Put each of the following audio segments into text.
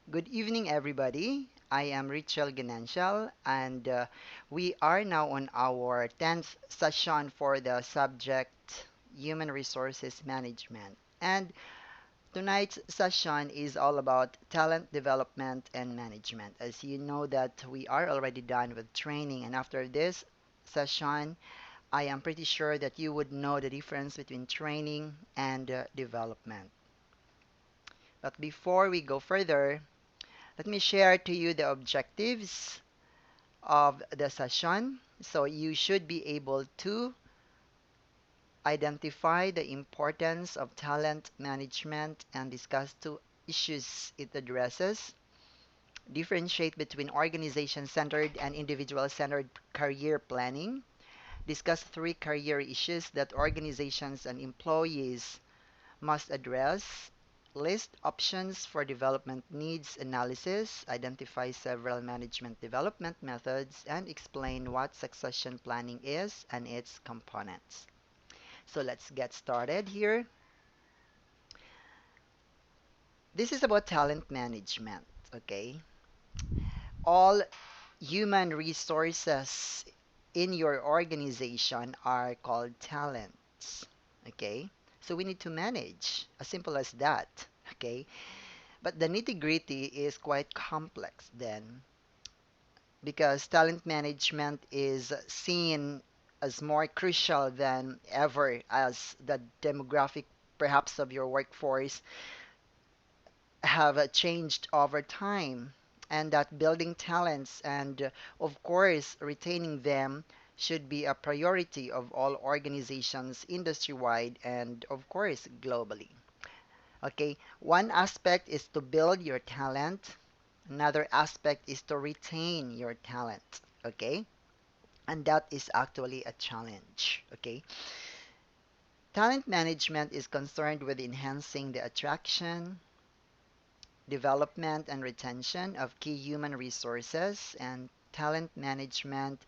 Good evening, everybody. I am Richel Ganantial, and we are now on our 10th session for the subject Human Resources Management. And tonight's session is all about talent development and management. As you know that we are already done with training, and after this session, I am pretty sure that you would know the difference between training and development. But before we go further, let me share to you the objectives of the session. So you should be able to identify the importance of talent management and discuss two issues it addresses. Differentiate between organization-centered and individual-centered career planning. Discuss three career issues that organizations and employees must address, list options for development needs analysis, identify several management development methods, and explain what succession planning is and its components. So let's get started here. This is about talent management, okay? All human resources in your organization are called talents, okay? So we need to manage, as simple as that, okay? But the nitty-gritty is quite complex then, because talent management is seen as more crucial than ever as the demographic perhaps of your workforce have changed over time, and that building talents and of course retaining them should be a priority of all organizations industry-wide and of course globally. Okay, one aspect is to build your talent. Another aspect is to retain your talent, okay? And that is actually a challenge, okay? Talent management is concerned with enhancing the attraction, development, and retention of key human resources, and talent management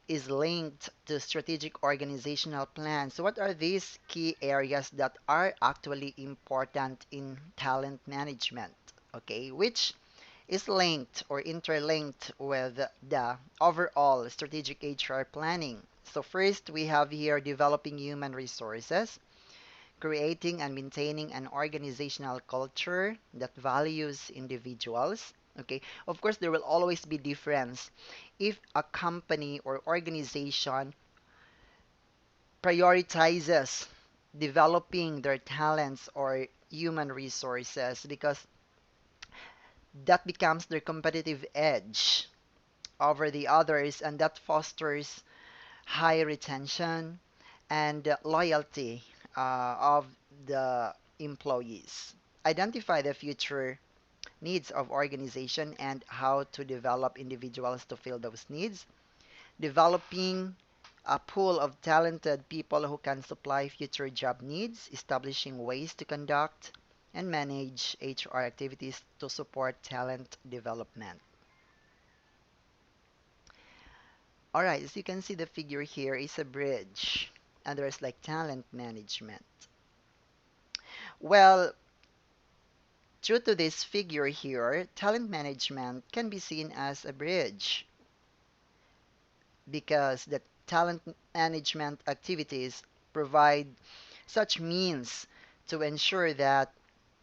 is linked to strategic organizational plans. So what are these key areas that are actually important in talent management? Okay, which is linked or interlinked with the overall strategic HR planning. So first, we have here developing human resources, creating and maintaining an organizational culture that values individuals. Okay, of course, there will always be difference if a company or organization prioritizes developing their talents or human resources because that becomes their competitive edge over the others, and that fosters high retention and loyalty of the employees. Identify the future needs of organization and how to develop individuals to fill those needs. Developing a pool of talented people who can supply future job needs, establishing ways to conduct and manage HR activities to support talent development. All right, as you can see, the figure here is a bridge, and there's like talent management. Well, due to this figure here, talent management can be seen as a bridge because the talent management activities provide such means to ensure that,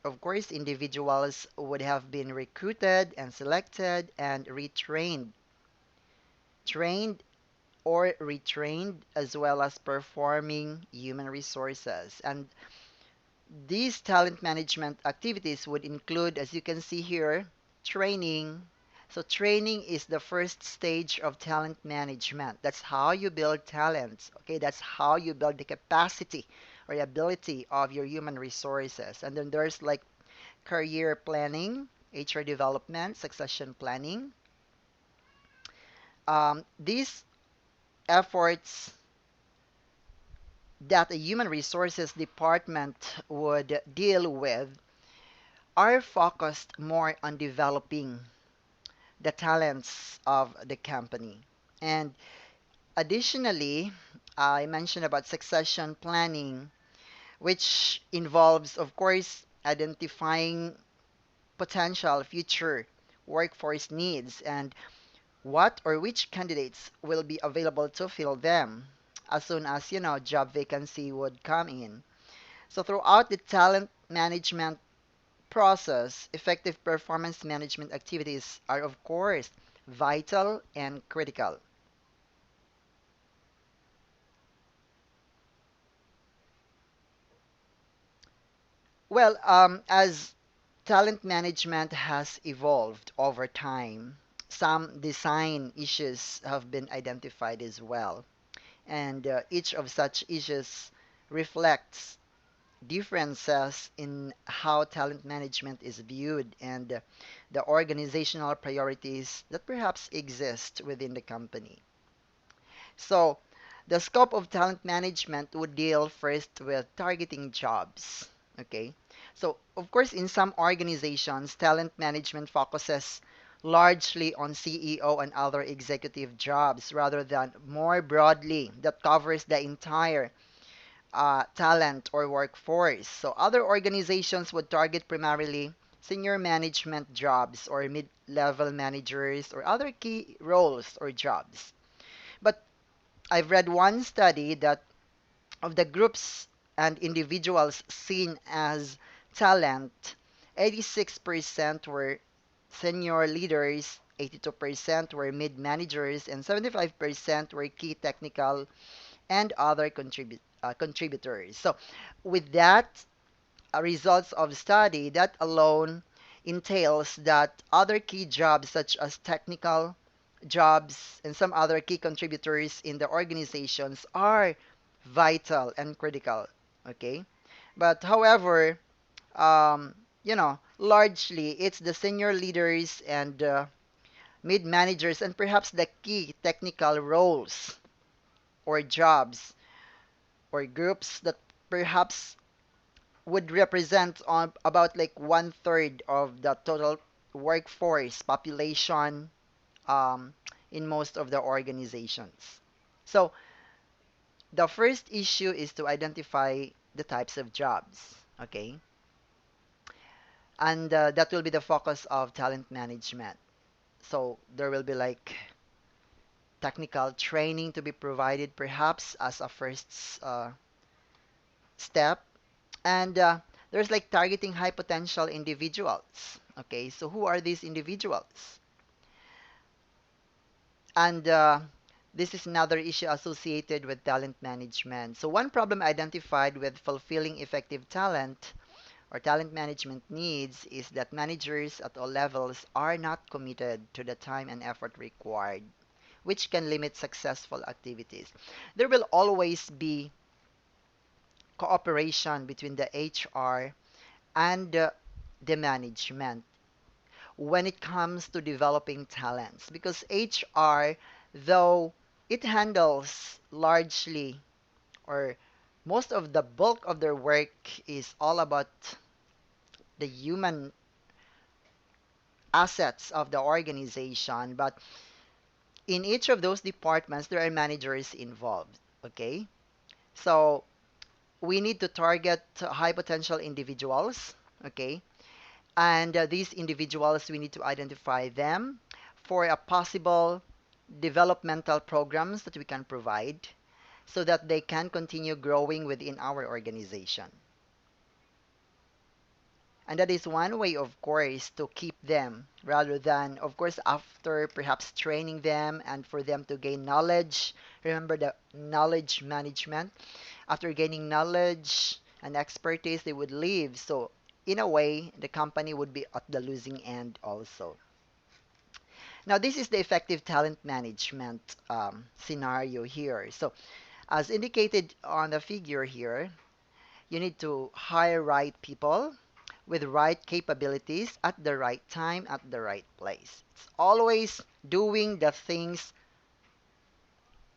of course, individuals would have been recruited and selected and retrained, trained or retrained, as well as performing human resources. And these talent management activities would include, as you can see here, training. So training is the first stage of talent management. That's how you build talents. Okay, that's how you build the capacity or the ability of your human resources. And then there's like career planning, HR development, succession planning. These efforts that a human resources department would deal with are focused more on developing the talents of the company. And additionally, I mentioned about succession planning, which involves, of course, identifying potential future workforce needs and what or which candidates will be available to fill them as soon as, job vacancy would come in. So throughout the talent management process, effective performance management activities are of course vital and critical. Well, as talent management has evolved over time, some design issues have been identified as well. And each of such issues reflects differences in how talent management is viewed and the organizational priorities that perhaps exist within the company. So, the scope of talent management would deal first with targeting jobs. Okay. So, of course, in some organizations, talent management focuses largely on CEO and other executive jobs rather than more broadly that covers the entire talent or workforce. So, other organizations would target primarily senior management jobs or mid level managers or other key roles or jobs. But I've read one study that of the groups and individuals seen as talent, 86% were senior leaders, 82% were mid managers, and 75% were key technical and other contributors. So, with that results of study, that alone entails that other key jobs such as technical jobs and some other key contributors in the organizations are vital and critical. Okay, but however, largely it's the senior leaders and mid managers and perhaps the key technical roles or jobs or groups that perhaps would represent on about like one third of the total workforce population um, in most of the organizations. So the first issue is to identify the types of jobs, okay? And that will be the focus of talent management. So there will be like technical training to be provided perhaps as a first step. And there's like targeting high potential individuals. Okay, so who are these individuals? And this is another issue associated with talent management. So one problem identified with fulfilling effective talent or talent management needs is that managers at all levels are not committed to the time and effort required, which can limit successful activities. There will always be cooperation between the HR and the management when it comes to developing talents because HR, though it handles largely or most of the bulk of their work is all about the human assets of the organization, but in each of those departments, there are managers involved. Okay, so we need to target high potential individuals. Okay, and these individuals, we need to identify them for a possible developmental programs that we can provide so that they can continue growing within our organization. And that is one way, of course, to keep them rather than, of course, after perhaps training them and for them to gain knowledge. Remember the knowledge management. After gaining knowledge and expertise, they would leave. So, in a way, the company would be at the losing end also. Now, this is the effective talent management scenario here. So, as indicated on the figure here, you need to hire right people with right capabilities at the right time, at the right place. It's always doing the things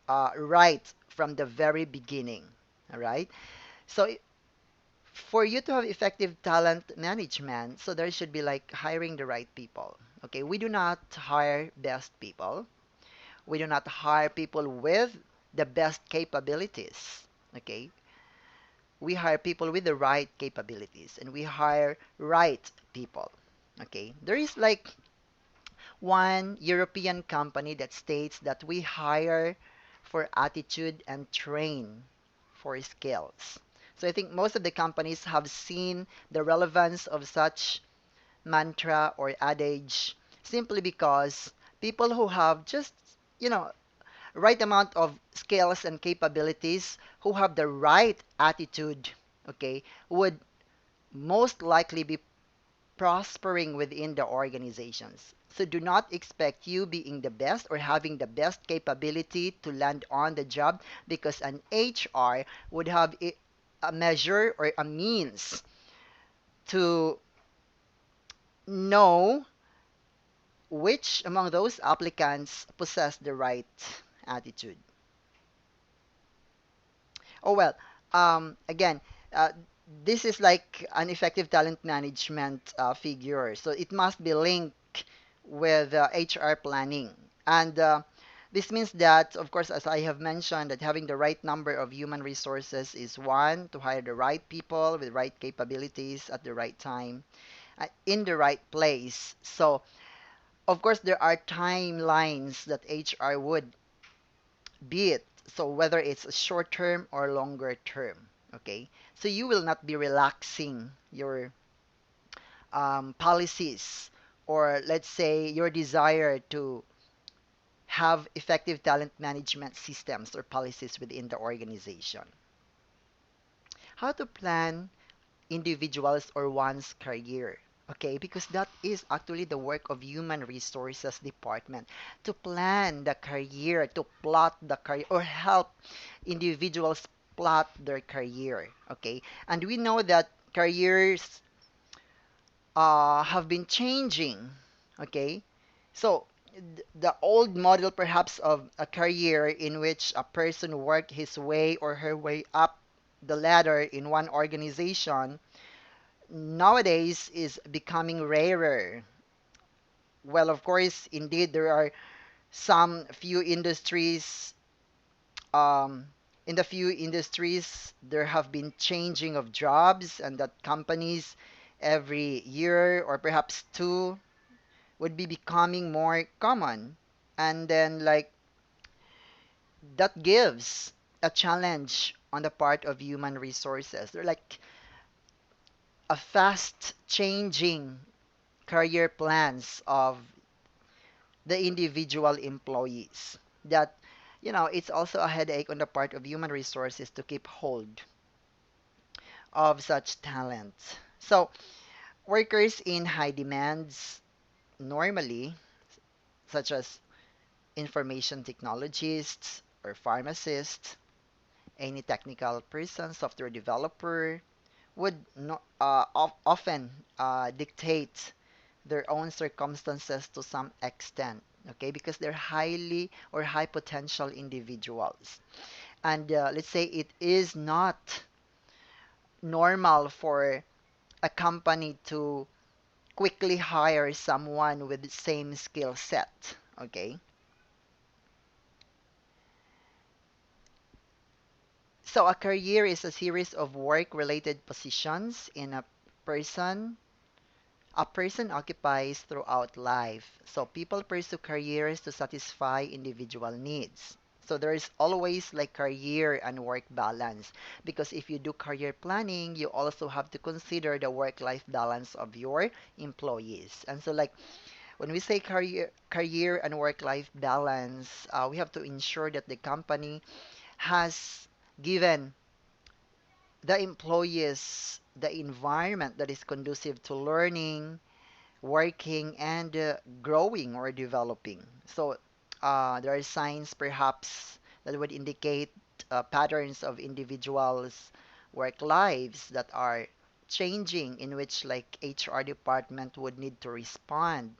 right from the very beginning. All right. So for you to have effective talent management, so there should be like hiring the right people. Okay, we do not hire best people. We do not hire people with the best capabilities. Okay, we hire people with the right capabilities and we hire right people. Okay, there is like one European company that states that we hire for attitude and train for skills. So I think most of the companies have seen the relevance of such mantra or adage simply because people who have just, you know, right amount of skills and capabilities, who have the right attitude, okay, would most likely be prospering within the organizations. So do not expect you being the best or having the best capability to land on the job because an HR would have a measure or a means to know which among those applicants possess the right attitude. Oh well, again, uh, this is like an effective talent management figure, so it must be linked with HR planning. And this means that, of course, as I have mentioned, that having the right number of human resources is one, to hire the right people with right capabilities at the right time, in the right place. So, of course, there are timelines that HR would be it. So whether it's a short term or longer term, okay? So you will not be relaxing your policies or let's say your desire to have effective talent management systems or policies within the organization. How to plan individuals or one's career. Okay, because that is actually the work of human resources department to plan the career, to plot the career, or help individuals plot their career. Okay, and we know that careers have been changing. Okay, so the old model perhaps of a career in which a person worked his way or her way up the ladder in one organization nowadays is becoming rarer. Well, of course, indeed, there are some few industries. Um, in the few industries, there have been changing of jobs, and that companies every year or perhaps two would be becoming more common. And then, like, that gives a challenge on the part of human resources. They're like a fast changing career plans of the individual employees that it's also a headache on the part of human resources to keep hold of such talent. So workers in high demands normally, such as information technologists or pharmacists, any technical person, software developer, would often dictate their own circumstances to some extent, okay, because they're highly or high potential individuals. And let's say it is not normal for a company to quickly hire someone with the same skill set, okay? So a career is a series of work-related positions in a person occupies throughout life. So people pursue careers to satisfy individual needs. So there is always like career and work balance because if you do career planning, you also have to consider the work-life balance of your employees. And so like when we say career and work-life balance, we have to ensure that the company has given the employees the environment that is conducive to learning, working and growing or developing. So there are signs perhaps that would indicate patterns of individuals' work lives that are changing in which like HR department would need to respond.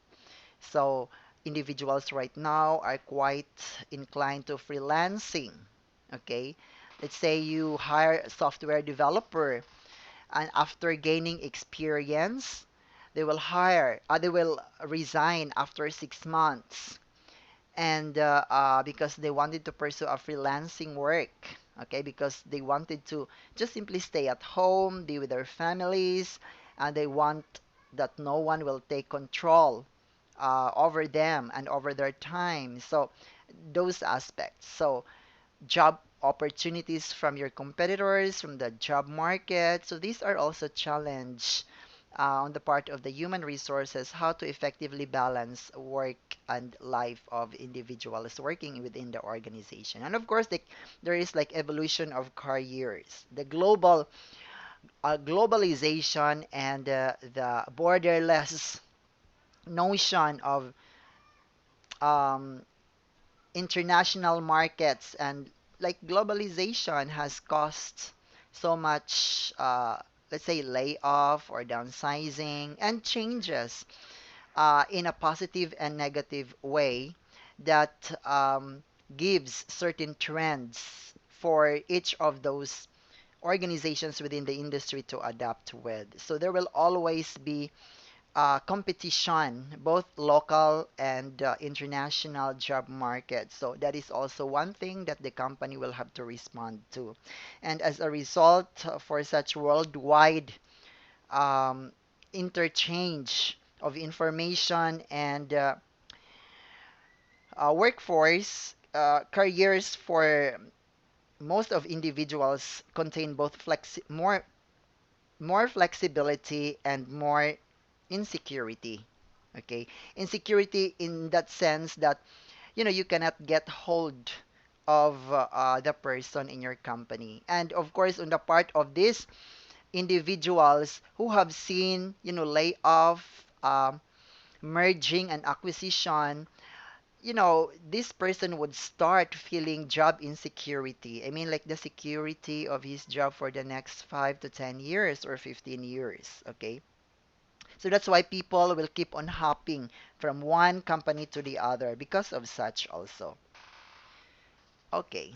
So individuals right now are quite inclined to freelancing. Okay, let's say you hire a software developer and after gaining experience they will resign after 6 months and because they wanted to pursue a freelancing work, okay, because they wanted to just simply stay at home, be with their families, and they want that no one will take control over them and over their time. So those aspects. So job opportunities from your competitors, from the job market. So these are also challenge on the part of the human resources, how to effectively balance work and life of individuals working within the organization. And of course, there is like evolution of careers, the globalization and the borderless notion of um, international markets and like globalization has caused so much let's say layoff or downsizing and changes in a positive and negative way that gives certain trends for each of those organizations within the industry to adapt with. So there will always be competition, both local and international job market. So that is also one thing that the company will have to respond to. And as a result, for such worldwide um, interchange of information and workforce, careers for most of individuals contain both more flexibility and more insecurity. Okay, insecurity in that sense that you cannot get hold of the person in your company, and of course on the part of these individuals who have seen layoff, merging and acquisition. This person would start feeling job insecurity. I mean, like the security of his job for the next 5 to 10 years or 15 years. Okay. So that's why people will keep on hopping from one company to the other because of such also. Okay.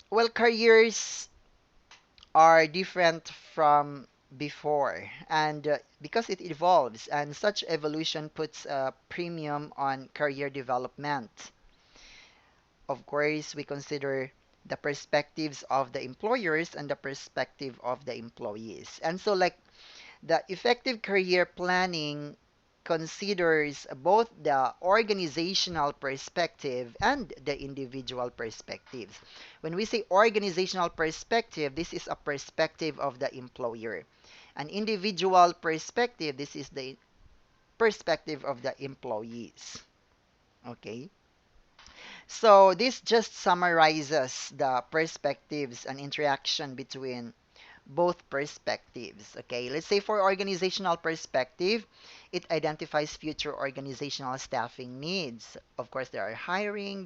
Well, careers are different from before and because it evolves and such evolution puts a premium on career development. Of course, we consider the perspectives of the employers and the perspective of the employees. And so like the effective career planning considers both the organizational perspective and the individual perspectives. When we say organizational perspective, this is a perspective of the employer. An individual perspective, this is the perspective of the employees. Okay? So this just summarizes the perspectives and interaction between both perspectives. Okay, let's say for organizational perspective, it identifies future organizational staffing needs. Of course, there are hiring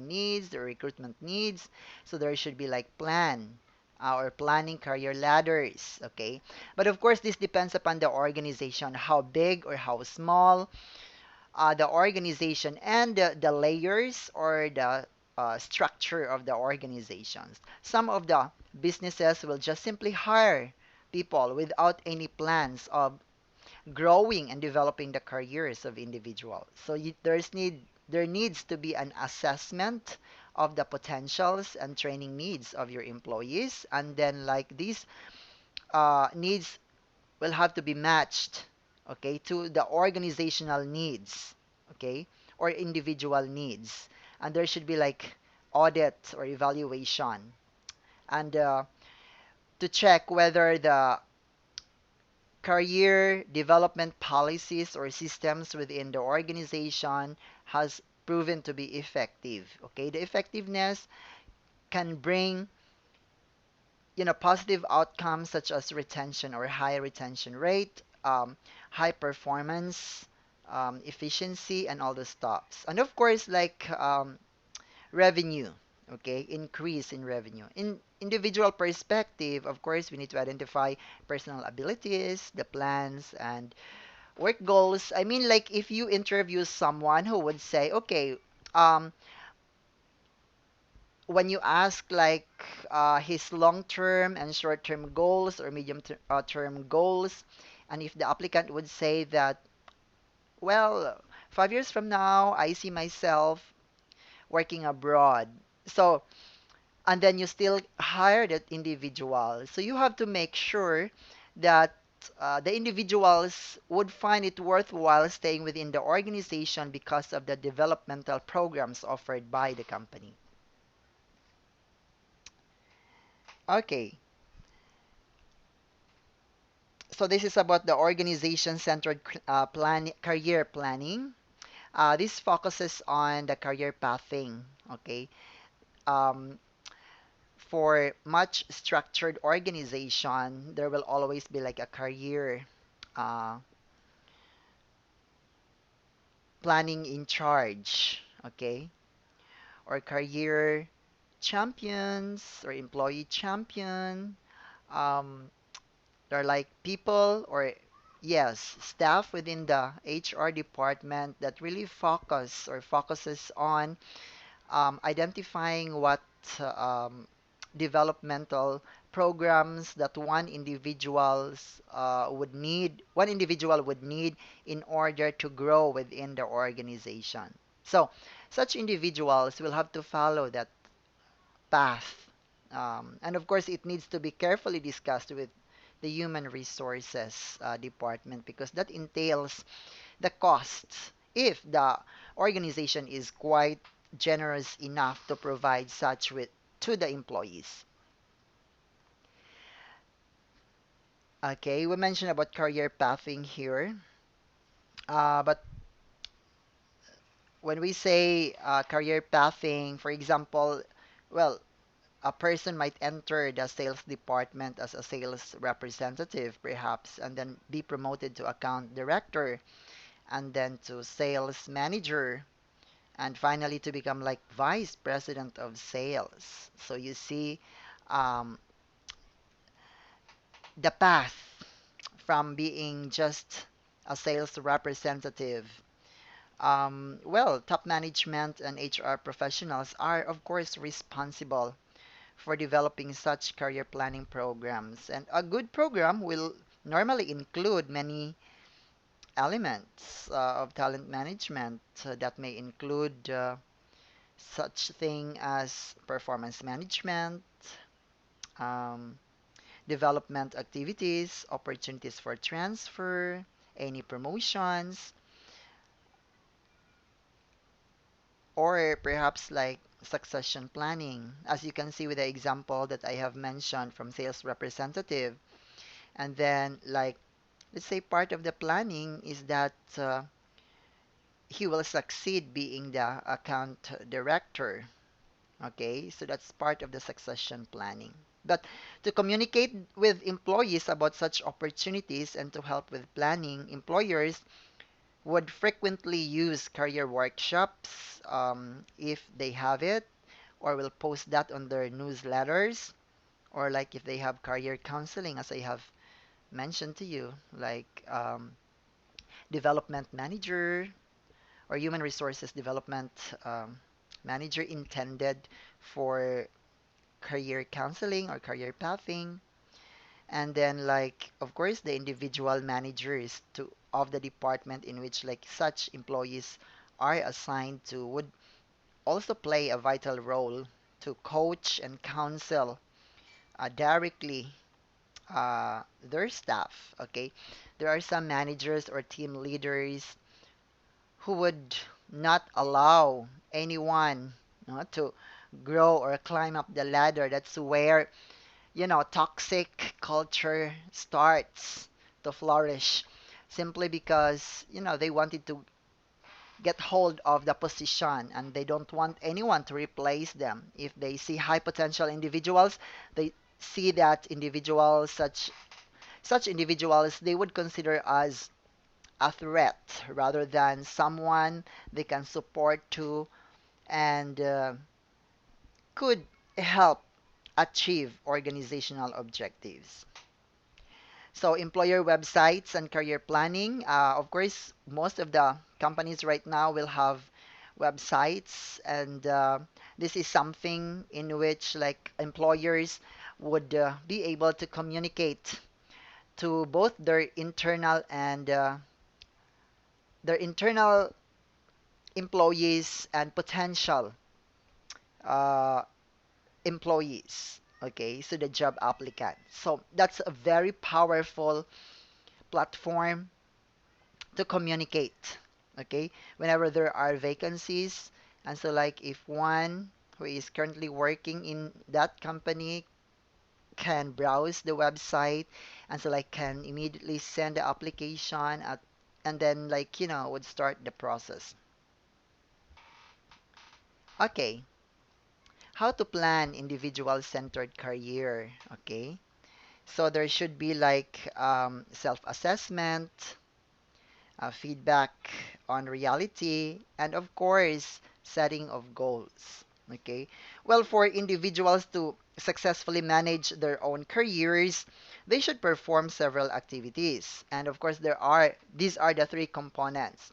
needs, there are recruitment needs, so there should be like or planning career ladders. Okay, but of course, this depends upon the organization, how big or how small the organization and the layers or the structure of the organizations. Some of the businesses will just simply hire people without any plans of growing and developing the careers of individuals. So there needs to be an assessment of the potentials and training needs of your employees, and then like these needs will have to be matched, okay, to the organizational needs, okay, or individual needs. And there should be like audit or evaluation and to check whether the career development policies or systems within the organization has proven to be effective. Okay, the effectiveness can bring positive outcomes such as retention or high retention rate, high performance, efficiency, and all the stops. And of course, like revenue, okay, increase in revenue. In individual perspective, of course, we need to identify personal abilities, the plans, and work goals. I mean, like if you interview someone who would say, okay, um, when you ask like his long-term and short-term goals or medium-term goals, and if the applicant would say that, well, 5 years from now, I see myself working abroad. So and then you still hire that individual. So you have to make sure that the individuals would find it worthwhile staying within the organization because of the developmental programs offered by the company. Okay, so this is about the organization-centered career planning. This focuses on the career pathing. Okay, um, for much structured organization, there will always be like a career uh, planning in charge, okay? Or career champions or employee champion. Um, they're like people or yes, staff within the HR department that really focuses on identifying what developmental programs that one individual would need in order to grow within the organization. So, such individuals will have to follow that path. And of course, it needs to be carefully discussed with the human resources department because that entails the costs if the organization is quite generous enough to provide such with to the employees. Okay, we mentioned about career pathing here, but when we say career pathing, for example, well, a person might enter the sales department as a sales representative, perhaps, and then be promoted to account director, and then to sales manager, and finally to become like vice president of sales. So you see um, the path from being just a sales representative. Well, top management and HR professionals are, of course, responsible for developing such career planning programs. And a good program will normally include many elements of talent management that may include such thing as performance management, um, development activities, opportunities for transfer, any promotions, or perhaps like succession planning, as you can see with the example that I have mentioned from sales representative. And then, like, let's say part of the planning is that he will succeed being the account director. Okay, so that's part of the succession planning. But to communicate with employees about such opportunities and to help with planning, employers would frequently use career workshops if they have it, or will post that on their newsletters, or like if they have career counseling, as I have mentioned to you, like development manager or human resources development um, manager intended for career counseling or career pathing. And then like of course the individual managers to of the department in which like such employees are assigned to would also play a vital role to coach and counsel directly their staff. Okay, there are some managers or team leaders who would not allow anyone to grow or climb up the ladder. That's where toxic culture starts to flourish simply because, they wanted to get hold of the position and they don't want anyone to replace them. If they see high potential individuals, they see that individuals, such individuals, they would consider as a threat rather than someone they can support to and could help achieve organizational objectives. So employer websites and career planning. Of course, most of the companies right now will have websites, and this is something in which like employers would be able to communicate to both their internal employees and potential uh, employees, okay, so the job applicant. So that's a very powerful platform to communicate, okay, whenever there are vacancies. And so, like, if one who is currently working in that company can browse the website, and so, like, can immediately send the application at, and then, like, would start the process. Okay, how to plan individual-centered career, okay? So there should be like self-assessment, feedback on reality, and of course, setting of goals. Okay. Well, for individuals to successfully manage their own careers, they should perform several activities. And of course, these are the three components.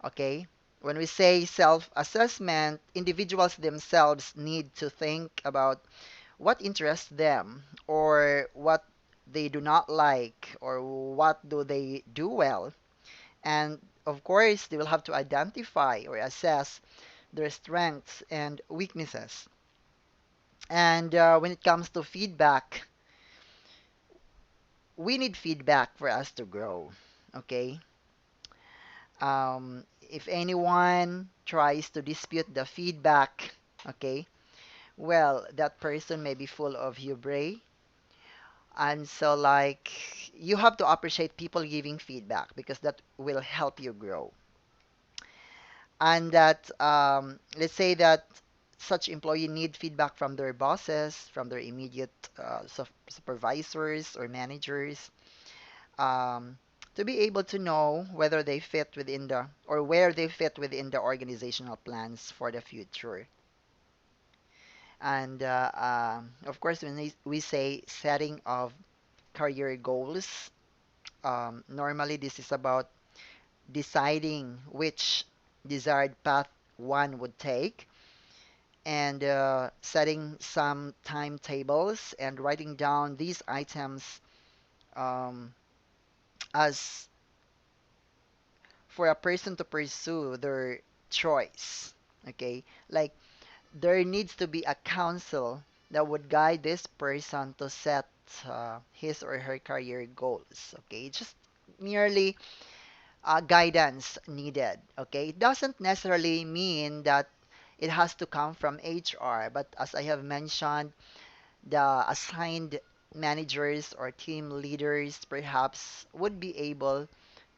Okay. When we say self-assessment, individuals themselves need to think about what interests them, or what they do not like, or what do they do well. And of course, they will have to identify or assess their strengths and weaknesses. And when it comes to feedback, we need feedback for us to grow. Okay? If anyone tries to dispute the feedback, okay, well, that person may be full of hubris. And so, like, you have to appreciate people giving feedback because that will help you grow. And that let's say that such employee need feedback from their bosses, from their immediate supervisors or managers, um, to be able to know whether they fit within the or where they fit within the organizational plans for the future. And of course, when we say setting of career goals, normally this is about deciding which desired path one would take, and setting some timetables and writing down these items um, as for a person to pursue their choice. Okay, like there needs to be a counsel that would guide this person to set his or her career goals. Okay, just merely guidance needed. Okay, it doesn't necessarily mean that it has to come from HR, but as I have mentioned, the assigned managers or team leaders perhaps would be able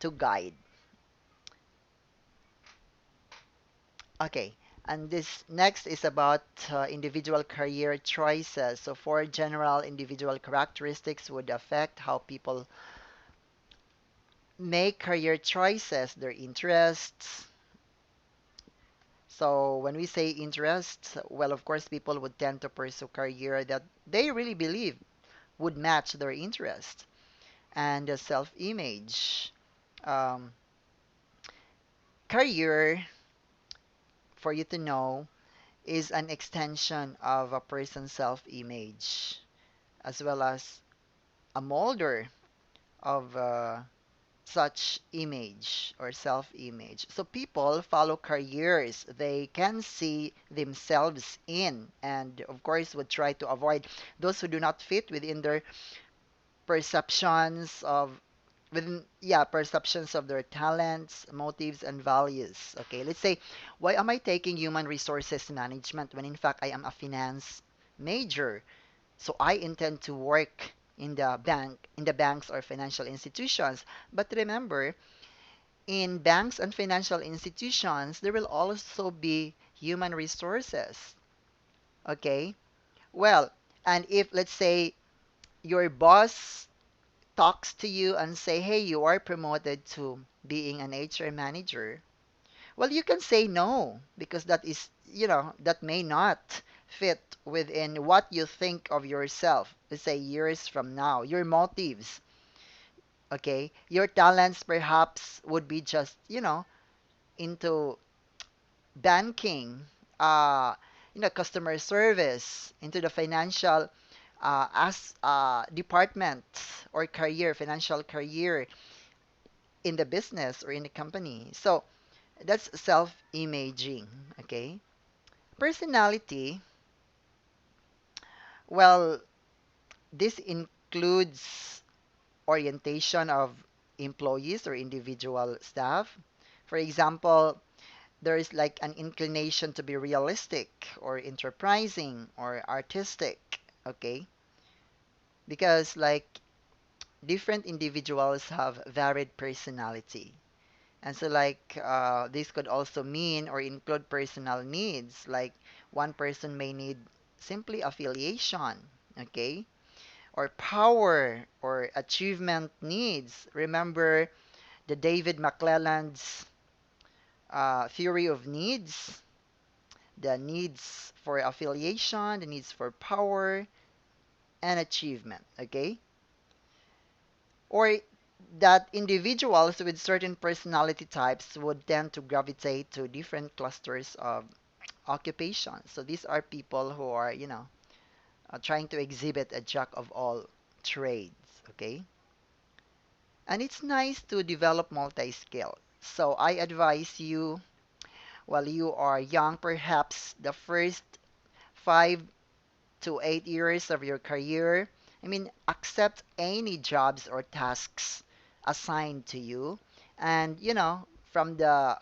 to guide. Okay, and this next is about individual career choices. So, four general individual characteristics would affect how people make career choices, their interests. So, when we say interests, well, of course, people would tend to pursue career that they really believe would match their interest. And the self-image. Um, Career, for you to know, is an extension of a person's self-image, as well as a molder of such image or self-image. So people follow careers they can see themselves in, and of course would try to avoid those who do not fit within their perceptions of perceptions of their talents, motives, and values. Okay, let's say, why am I taking human resources management when in fact I am a finance major? So I intend to work in the banks or financial institutions. But remember, in banks and financial institutions, there will also be human resources. Okay? Well, and if let's say your boss talks to you and say, "Hey, you are promoted to being an HR manager." Well, you can say no because that is, that may not fit within what you think of yourself. Let's say years from now, your motives, okay? Your talents perhaps would be just, into banking, customer service, into the financial as department or career, financial career in the business or in the company. So that's self-imaging, okay? Personality, Well, this includes orientation of employees or individual staff. For example, there is like an inclination to be realistic or enterprising or artistic, okay? Because like different individuals have varied personality. And so like this could also mean or include personal needs. Like one person may need simply affiliation, okay? Or power or achievement needs. Remember the David McClelland's theory of needs, the needs for affiliation, the needs for power and achievement, okay? Or that individuals with certain personality types would tend to gravitate to different clusters of occupations. So these are people who are, trying to exhibit a jack of all trades, okay? And it's nice to develop multi-skill. So I advise you while you are young, perhaps the first 5 to 8 years of your career, I mean, accept any jobs or tasks assigned to you. And, from the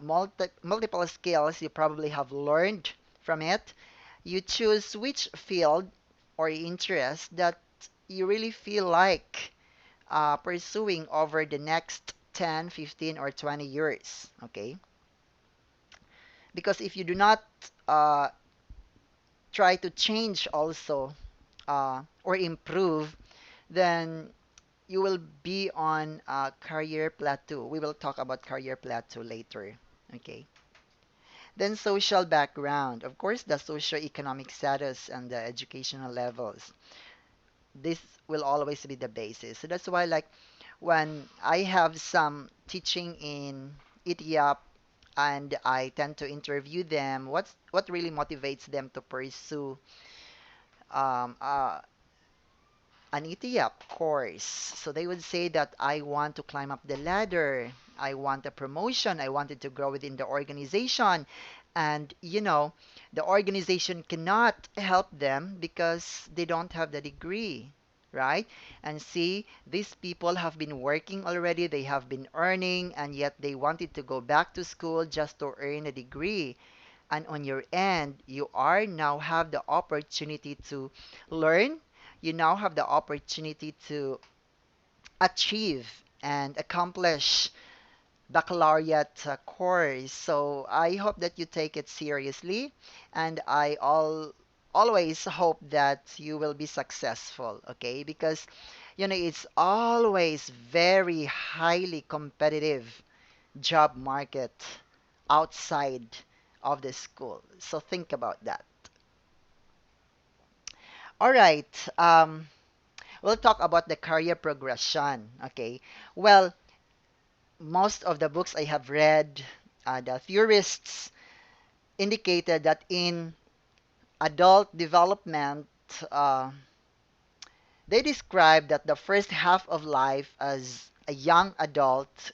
multiple skills you probably have learned from it, you choose which field or interest that you really feel like pursuing over the next 10, 15, or 20 years. Okay? Because if you do not uh, try to change also or improve, then you will be on a career plateau. We will talk about career plateau later. Okay. Then social background. Of course, the socio-economic status and the educational levels. This will always be the basis. So that's why, like, when I have some teaching in ETIAP and I tend to interview them, what really motivates them to pursue um, uh, an ETF course. So they would say that I want to climb up the ladder. I want a promotion. I wanted to grow within the organization. And, the organization cannot help them because they don't have the degree, right? And see, these people have been working already, they have been earning, and yet they wanted to go back to school just to earn a degree. And on your end, you are now have the opportunity to learn. You now have the opportunity to achieve and accomplish baccalaureate course. So I hope that you take it seriously, and I always hope that you will be successful, okay? Because it's always very highly competitive job market outside of the school. So think about that. All right. We'll talk about the career progression. Okay. Well, most of the books I have read, the theorists indicated that in adult development, uh, they describe that the first half of life as a young adult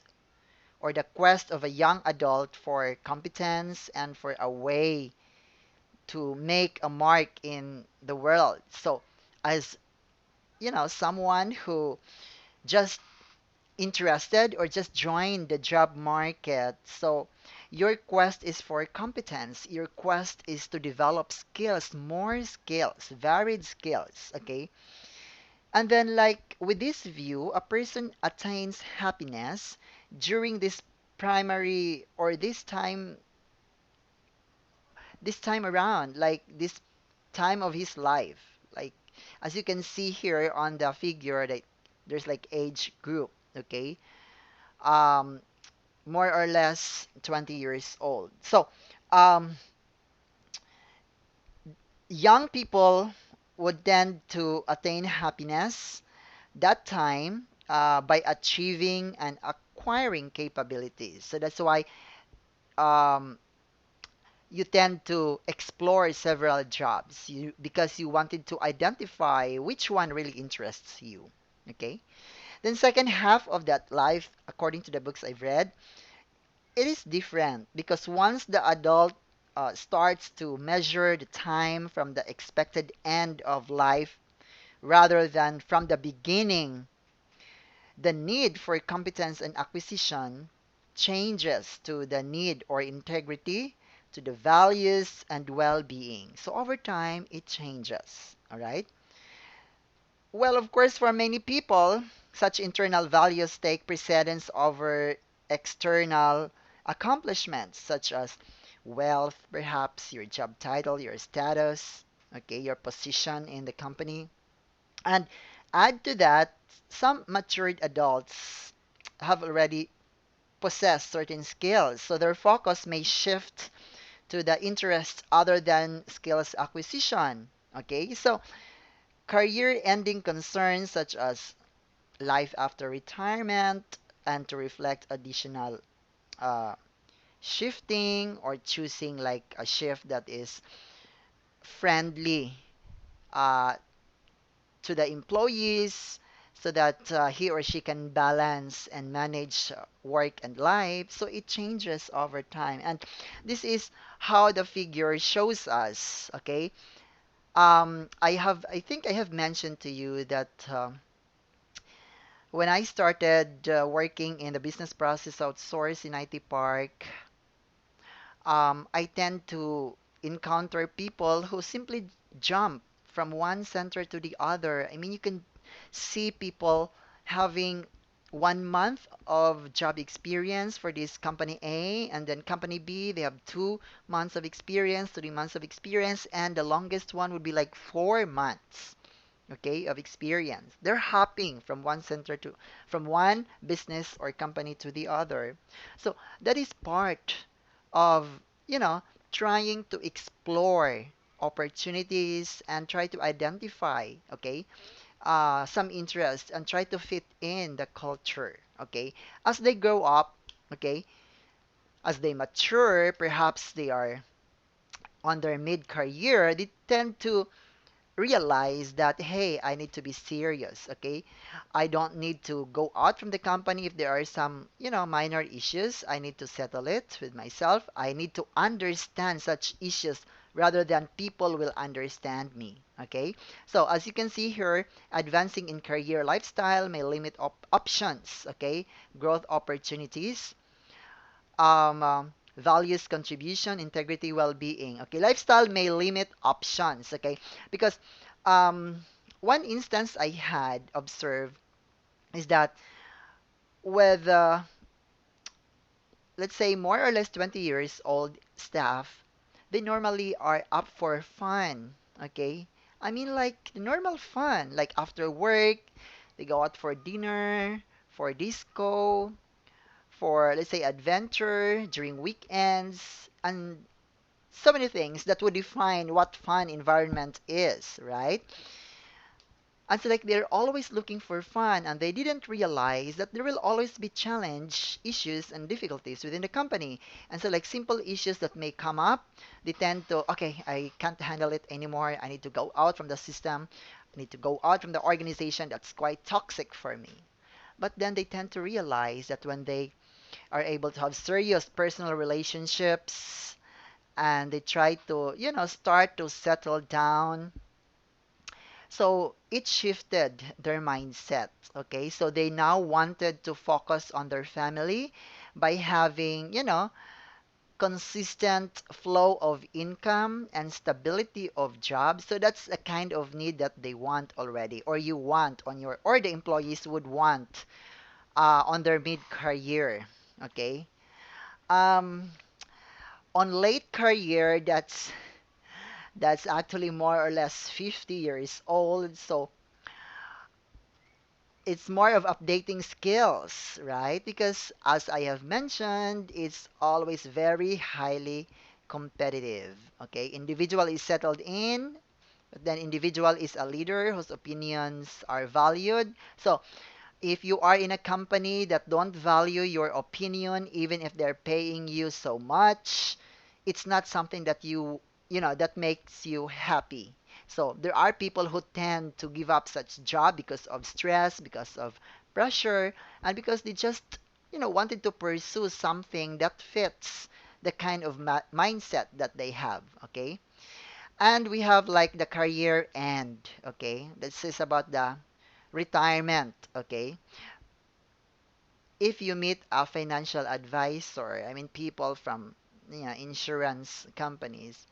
or the quest of a young adult for competence and for a way to make a mark in the world. So, as someone who just interested or just joined the job market, so your quest is for competence. Your quest is to develop skills, more skills, varied skills, okay? And then, like with this view, a person attains happiness during this primary or this time around, like this time of his life. Like as you can see here on the figure, that there's like age group, okay? Um, more or less 20 years old. So, um, young people would tend to attain happiness that time by achieving and acquiring capabilities. So that's why um, you tend to explore several jobs because you wanted to identify which one really interests you. Okay. Then second half of that life, according to the books I've read, it is different because once the adult starts to measure the time from the expected end of life, rather than from the beginning, the need for competence and acquisition changes to the need or integrity, to the values and well-being. So over time, it changes. All right. Well, of course, for many people, such internal values take precedence over external accomplishments, such as wealth, perhaps your job title, your status, okay, your position in the company. And add to that, some matured adults have already possessed certain skills, so their focus may shift to the interests other than skills acquisition. Okay, so career ending concerns such as life after retirement and to reflect additional uh, shifting or choosing like a shift that is friendly uh, to the employees so that he or she can balance and manage work and life. So it changes over time. And this is how the figure shows us. Okay. I think I have mentioned to you that when I started working in the business process outsource in IT Park, I tend to encounter people who simply jump from one center to the other. I mean, you can see people having 1 month of job experience for this company A, and then company B, they have 2 months of experience, 3 months of experience, and the longest one would be like 4 months, okay, of experience. They're hopping from one center to from one business or company to the other. So that is part of, you know, trying to explore opportunities and try to identify, okay, some interest and try to fit in the culture, okay. As they grow up, okay, as they mature, perhaps they are on their mid-career, they tend to realize that, hey, I need to be serious, okay? I don't need to go out from the company if there are some, minor issues. I need to settle it with myself. I need to understand such issues rather than people will understand me, okay? So as you can see here, advancing in career lifestyle may limit options, okay? Growth opportunities, values, contribution, integrity, well-being. Okay, lifestyle may limit options. Okay, because um, one instance I had observed is that with let's say more or less 20 years old staff, they normally are up for fun. Okay, I mean like the normal fun, like after work, they go out for dinner, for disco, for let's say adventure during weekends, and so many things that would define what fun environment is, right? And so like they're always looking for fun and they didn't realize that there will always be challenge, issues and difficulties within the company. And so like simple issues that may come up, they tend to, okay, I can't handle it anymore. I need to go out from the system. I need to go out from the organization that's quite toxic for me. But then they tend to realize that when they are able to have serious personal relationships and they try to, start to settle down. So it shifted their mindset. Okay, so they now wanted to focus on their family by having, consistent flow of income and stability of job. So that's a kind of need that they want already, or you want on your, or the employees would want on their mid-career. Okay. Um, on late career, that's actually more or less 50 years old. So it's more of updating skills, right? Because as I have mentioned, it's always very highly competitive. Okay, individual is settled in, but then individual is a leader whose opinions are valued. So if you are in a company that don't value your opinion, even if they're paying you so much, it's not something that that makes you happy. So there are people who tend to give up such job because of stress, because of pressure, and because they just, wanted to pursue something that fits the kind of mindset that they have. Okay. And we have like the career end, okay? This is about the retirement, okay? If you meet a financial advisor, I mean people from insurance companies,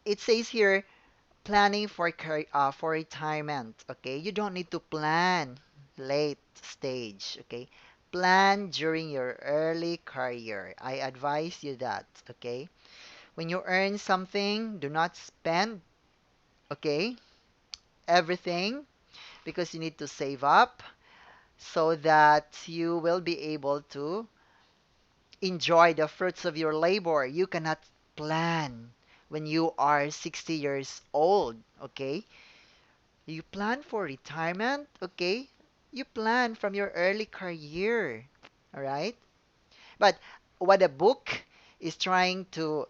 it says here planning for retirement, okay? You don't need to plan late stage, okay? Plan during your early career. I advise you that, okay? When you earn something, do not spend, okay? Everything because you need to save up so that you will be able to enjoy the fruits of your labor. You cannot plan when you are 60 years old, okay? You plan for retirement, okay? You plan from your early career, all right? But what the book is trying to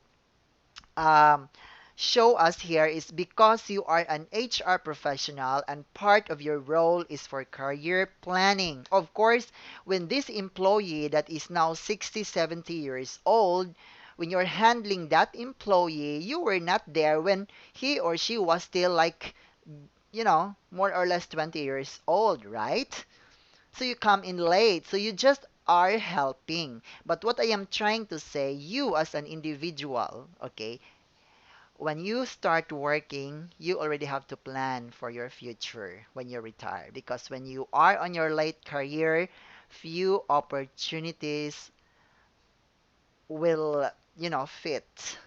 um, show us here is because you are an HR professional and part of your role is for career planning. Of course, when this employee that is now 60, 70 years old, when you're handling that employee, you were not there when he or she was still like, more or less 20 years old, right? So you come in late. So you just are helping. But what I am trying to say, you as an individual, okay, when you start working, you already have to plan for your future when you retire. Because when you are on your late career, few opportunities will, fit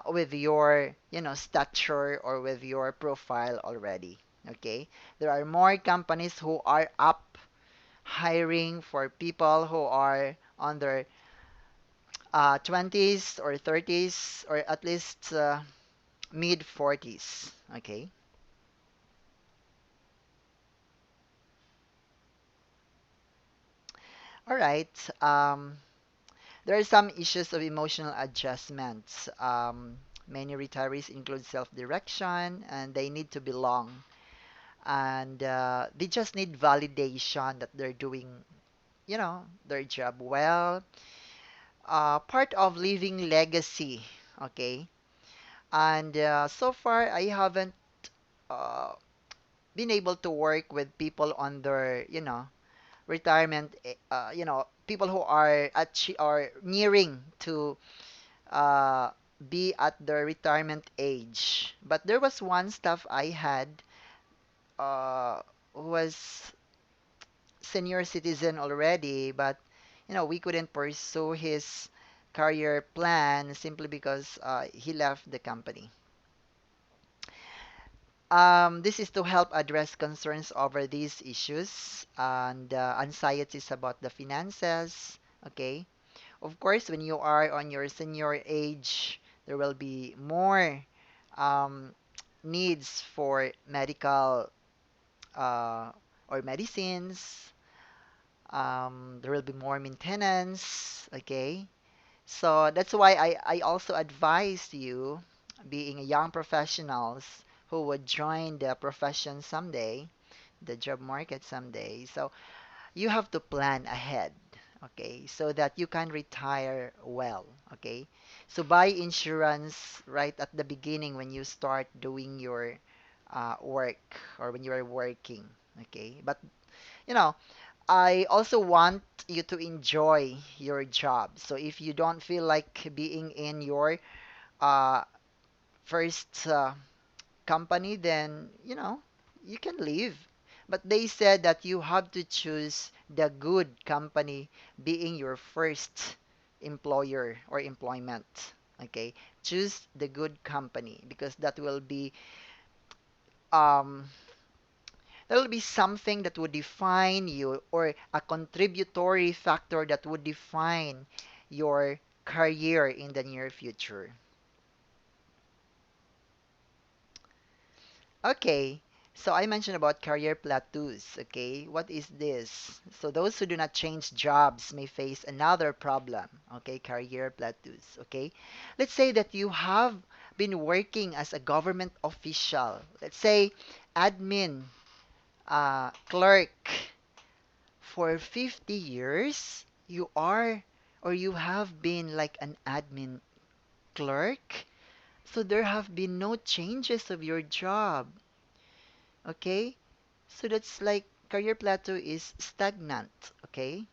with your, stature or with your profile already. Okay? There are more companies who are up hiring for people who are on their 20s or 30s or at least mid 40s. Okay. All right. There are some issues of emotional adjustments. Many retirees include self-direction and they need to belong. And they just need validation that they're doing, their job well. Part of leaving legacy. Okay. And so far, I haven't uh, been able to work with people on their, retirement, people who are are nearing to uh, be at their retirement age. But there was one staff I had who was senior citizen already, but we couldn't pursue his career plan simply because he left the company. This is to help address concerns over these issues and anxieties about the finances. Okay. Of course, when you are on your senior age, there will be more um, needs for medical or medicines. There will be more maintenance. Okay. So that's why I also advise you, being a young professionals who would join the profession someday, the job market someday. So you have to plan ahead, okay, so that you can retire well, okay? So buy insurance right at the beginning when you start doing your work or when you are working, okay? But you know, I also want you to enjoy your job. So if you don't feel like being in your uh, first company, then you can leave. But they said that you have to choose the good company being your first employer or employment. Okay, choose the good company because um, that will be something that would define you or a contributory factor that would define your career in the near future. Okay, so I mentioned about career plateaus. Okay, what is this? So those who do not change jobs may face another problem. Okay, career plateaus. Okay, let's say that you have been working as a government official. Let's say admin, clerk for 50 years. You are or you have been like an admin clerk So there have been no changes of your job. Okay? So that's like career plateau is stagnant. Okay?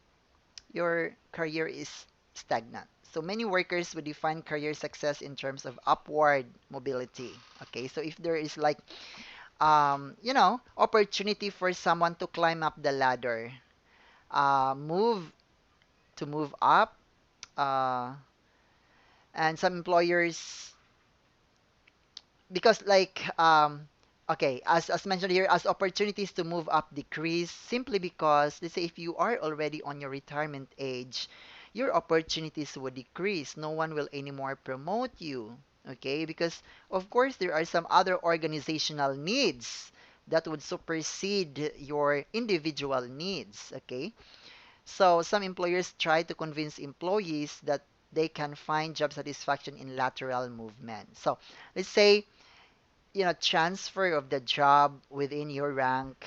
Your career is stagnant. So many workers would define career success in terms of upward mobility. Okay? So if there is like opportunity for someone to climb up the ladder, move to move up, uh, and some employers because okay, as mentioned here, as opportunities to move up decrease simply because let's say if you are already on your retirement age, your opportunities would decrease. No one will anymore promote you. Okay, because of course there are some other organizational needs that would supersede your individual needs. Okay, so some employers try to convince employees that they can find job satisfaction in lateral movement. So let's say transfer of the job within your rank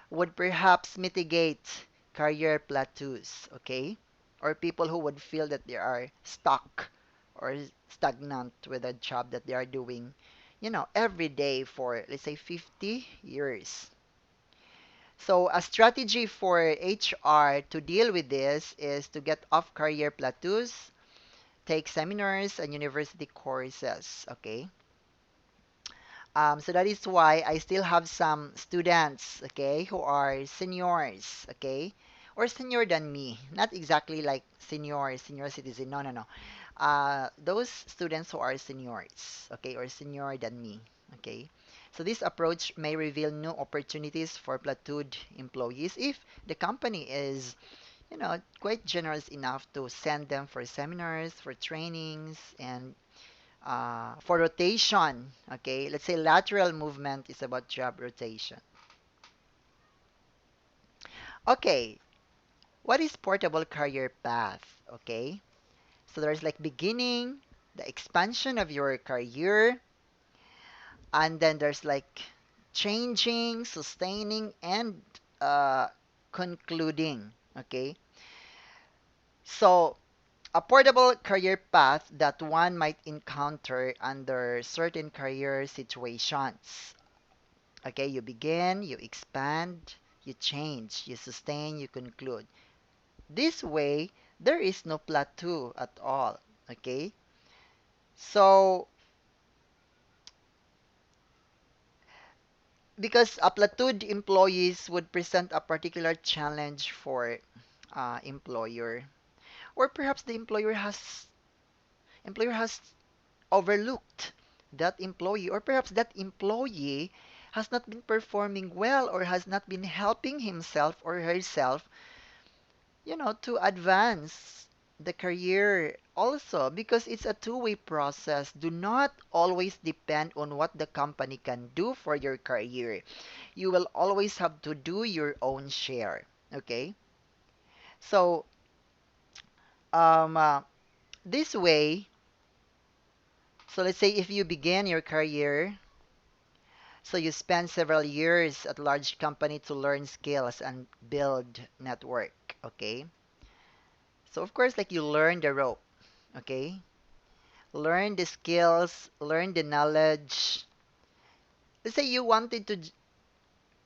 would perhaps mitigate career plateaus, okay? Or people who would feel that they are stuck or stagnant with a job that they are doing, every day for, let's say, 50 years. So a strategy for HR to deal with this is to get off career plateaus, take seminars and university courses, okay? So that is why I still have some students, okay, who are seniors, okay, or senior than me. Not exactly like senior citizen. No, no, no. Those students who are seniors, okay, or senior than me, okay. So this approach may reveal new opportunities for platooned employees if the company is, quite generous enough to send them for seminars, for trainings, and for rotation, okay, let's say lateral movement is about job rotation. Okay, what is portable career path? Okay, so there's like beginning, the expansion of your career, and then there's like changing, sustaining, and uh, concluding. Okay, so a portable career path that one might encounter under certain career situations. Okay, you begin, you expand, you change, you sustain, you conclude. This way, there is no plateau at all. Okay, so because a plateaued employees would present a particular challenge for employer, or perhaps the employer has overlooked that employee, or perhaps that employee has not been performing well or has not been helping himself or herself to advance the career also because it's a two-way process. Do not always depend on what the company can do for your career. You will always have to do your own share. Okay? So, um, uh, this way, so let's say if you begin your career, so you spend several years at large company to learn skills and build network. Okay? So, of course, like you learn the rope. Okay? Learn the skills, learn the knowledge. Let's say you wanted to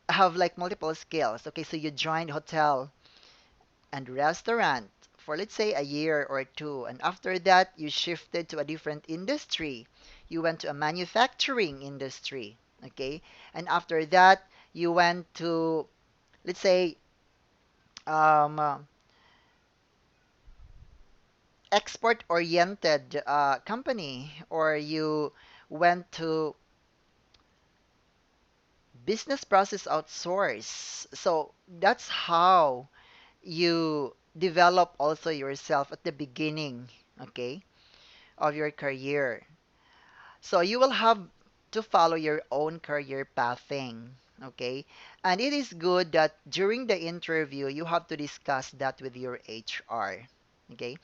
have like multiple skills. Okay, so you joined hotel and restaurant for let's say a year or two, and after that you shifted to a different industry. You went to a manufacturing industry. Okay, and after that you went to let's say um, uh, export-oriented company, or you went to business process outsource. So that's how you develop also yourself at the beginning, okay, of your career. So you will have to follow your own career pathing, okay? And it is good that during the interview, you have to discuss that with your HR, okay?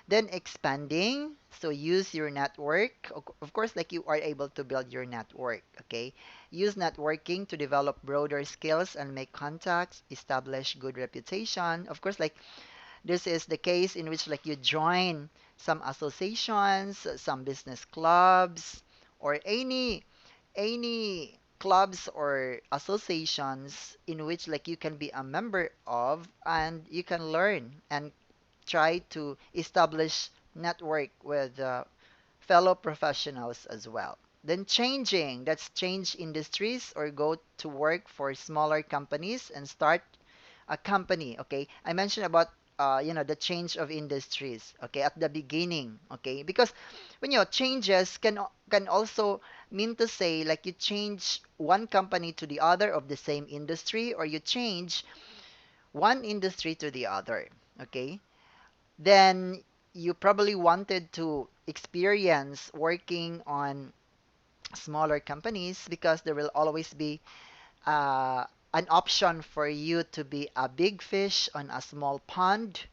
Then expanding, so use your network. Of course, like you are able to build your network, okay? Use networking to develop broader skills and make contacts, establish good reputation. Of course, like this is the case in which like you join some associations, some business clubs, or any clubs or associations in which like you can be a member of and you can learn and try to establish network with fellow professionals as well. Then changing, that's change industries or go to work for smaller companies and start a company. Okay, I mentioned about the change of industries. Okay, at the beginning. Okay, because when changes can also mean to say like you change one company to the other of the same industry, or you change one industry to the other. Okay, then you probably wanted to experience working on smaller companies because there will always be uh, an option for you to be a big fish on a small pond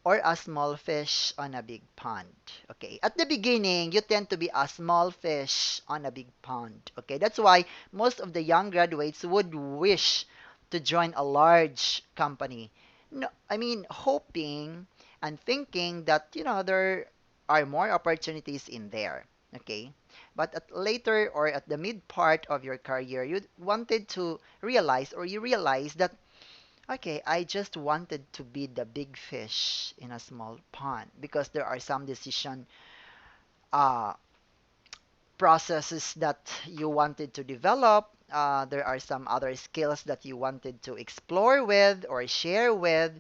or a small fish on a big pond. Okay. At the beginning, you tend to be a small fish on a big pond. Okay. That's why most of the young graduates would wish to join a large company. No, I mean, hoping and thinking that, there are more opportunities in there. Okay. But at later or at the mid part of your career, you wanted to realize or you realize that okay, I just wanted to be the big fish in a small pond because there are some decision uh, processes that you wanted to develop. There are some other skills that you wanted to explore with or share with,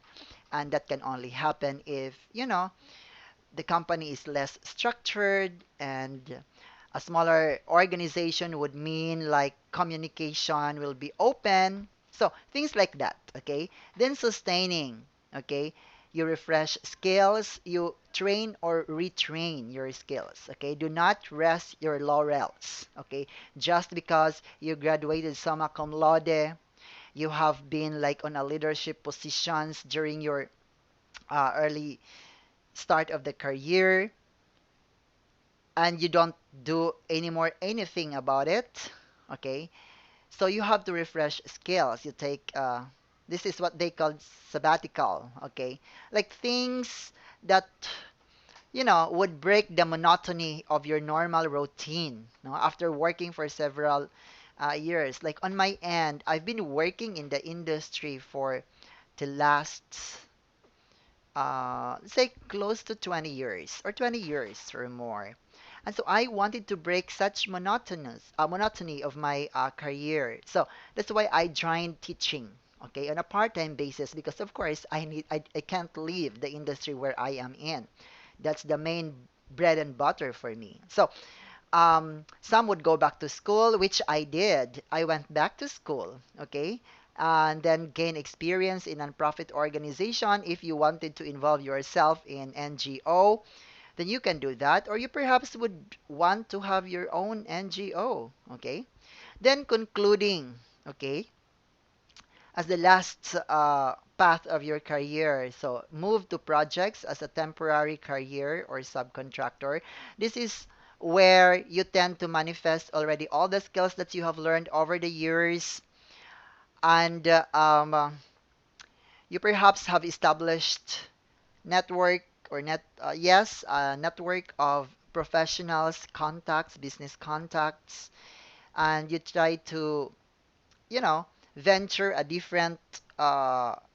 and that can only happen if, the company is less structured and a smaller organization would mean like communication will be open. So things like that, okay? Then sustaining, okay? You refresh skills, you train or retrain your skills, okay? Do not rest your laurels, okay? Just because you graduated summa cum laude, you have been like on a leadership positions during your early start of the career, and you don't do anymore anything about it, okay? So you have to refresh skills. You take this is what they call sabbatical, okay? Like things that would break the monotony of your normal routine, no? After working for several years. Like on my end, I've been working in the industry for the last say close to 20 years or 20 years or more. And so I wanted to break such monotony of my career. So that's why I joined teaching, okay, on a part-time basis because of course I can't leave the industry where I am in. That's the main bread and butter for me. So some would go back to school, which I did. I went back to school, okay, and then gain experience in nonprofit organization. If you wanted to involve yourself in NGO, then you can do that, or you perhaps would want to have your own NGO, okay. Then concluding, okay, as the last path of your career. So move to projects as a temporary career or subcontractor. This is where you tend to manifest already all the skills that you have learned over the years, and you perhaps have established network or network of professionals, contacts, business contacts, and you try to you know, venture a different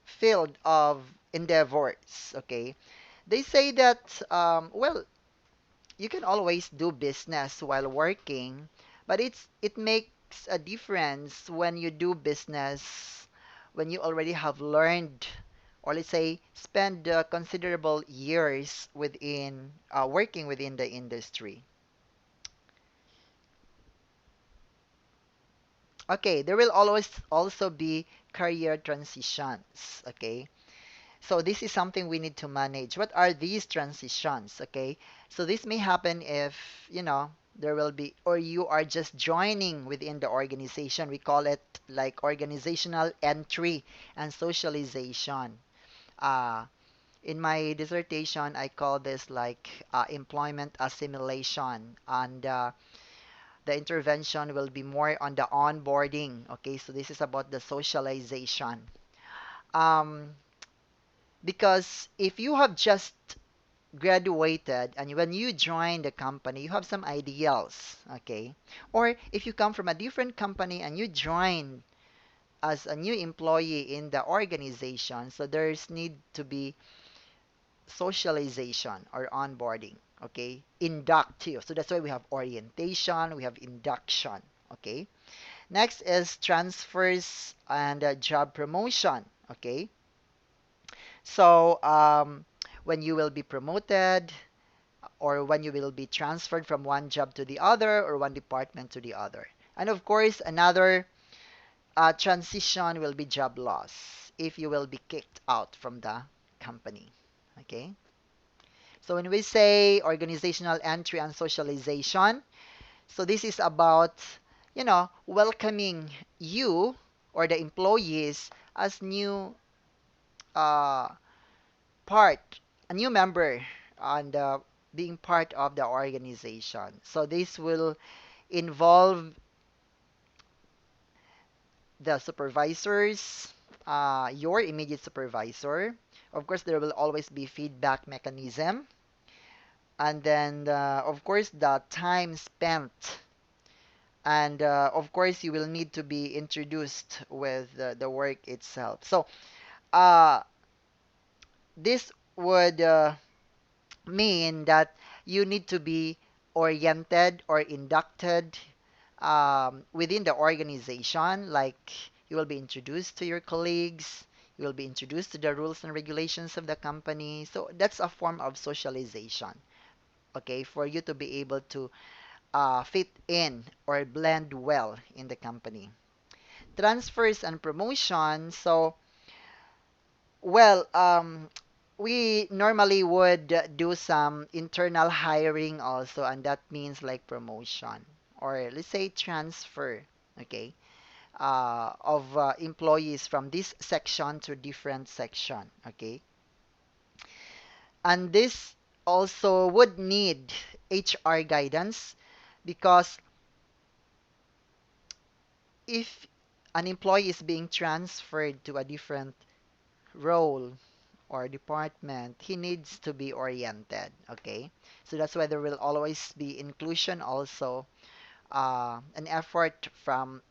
field of endeavors. Okay, they say that well, you can always do business while working, but it makes a difference when you do business when you already have learned or let's say spend considerable years within working within the industry. Okay, there will always also be career transitions. Okay, so this is something we need to manage. What are these transitions? Okay, so this may happen if, there will be, or you are just joining within the organization. We call it like organizational entry and socialization. Uh, in my dissertation, I call this like employment assimilation. And the intervention will be more on the onboarding. Okay, so this is about the socialization. Um, because if you have just graduated and when you join the company, you have some ideals, okay? Or if you come from a different company and you join as a new employee in the organization, so there's need to be socialization or onboarding, okay? Inductive. So that's why we have orientation, we have induction, okay? Next is transfers and job promotion, okay? So when you will be promoted or when you will be transferred from one job to the other or one department to the other. And of course, another transition will be job loss if you will be kicked out from the company. Okay? So when we say organizational entry and socialization, so this is about, welcoming you or the employees as new uh, part, a new member and being part of the organization. So this will involve the supervisors, your immediate supervisor. Of course, there will always be feedback mechanism. And then, of course, the time spent. And of course, you will need to be introduced with the work itself. So, uh, this would mean that you need to be oriented or inducted within the organization. Like you will be introduced to your colleagues, you will be introduced to the rules and regulations of the company. So that's a form of socialization, okay, for you to be able to fit in or blend well in the company. Transfers and promotions. So, well, we normally would do some internal hiring also, and that means like promotion or let's say transfer, okay, of employees from this section to different section, okay. And this also would need HR guidance because if an employee is being transferred to a different role or department, he needs to be oriented. Okay, so that's why there will always be inclusion also, an effort from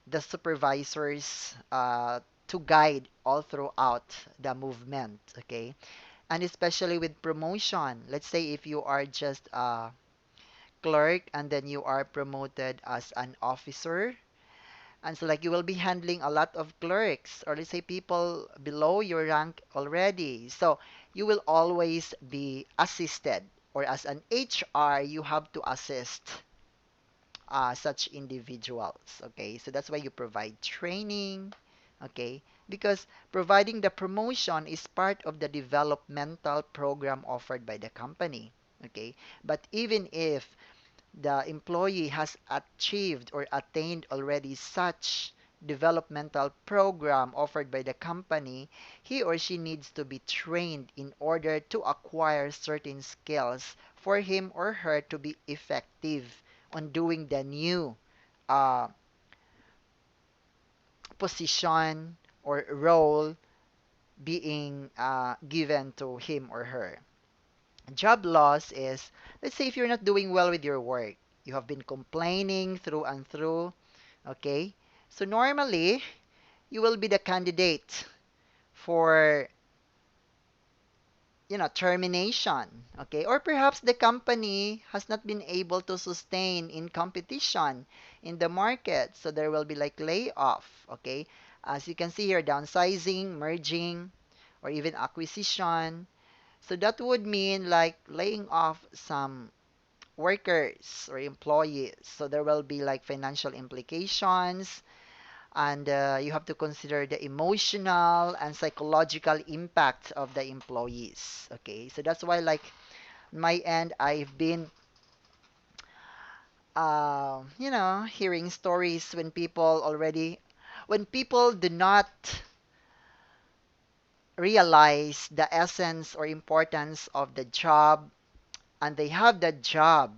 the supervisors to guide all throughout the movement. Okay, and especially with promotion. Let's say if you are just a clerk and then you are promoted as an officer. And so, like, you will be handling a lot of clerks, or let's say people below your rank already. So, you will always be assisted, or as an HR, you have to assist such individuals. Okay, so that's why you provide training. Okay, because providing the promotion is part of the developmental program offered by the company. Okay, but even if the employee has achieved or attained already such developmental program offered by the company, he or she needs to be trained in order to acquire certain skills for him or her to be effective on doing the new uh, position or role being given to him or her. Job loss is, let's say if you're not doing well with your work, you have been complaining through and through, okay? So normally, you will be the candidate for, termination, okay? Or perhaps the company has not been able to sustain in competition in the market, so there will be like layoff, okay? As you can see here, downsizing, merging, or even acquisition. So that would mean like laying off some workers or employees. So there will be like financial implications, and you have to consider the emotional and psychological impact of the employees. Okay, so that's why, like, my end, I've been, hearing stories when people do not realize the essence or importance of the job and they have the job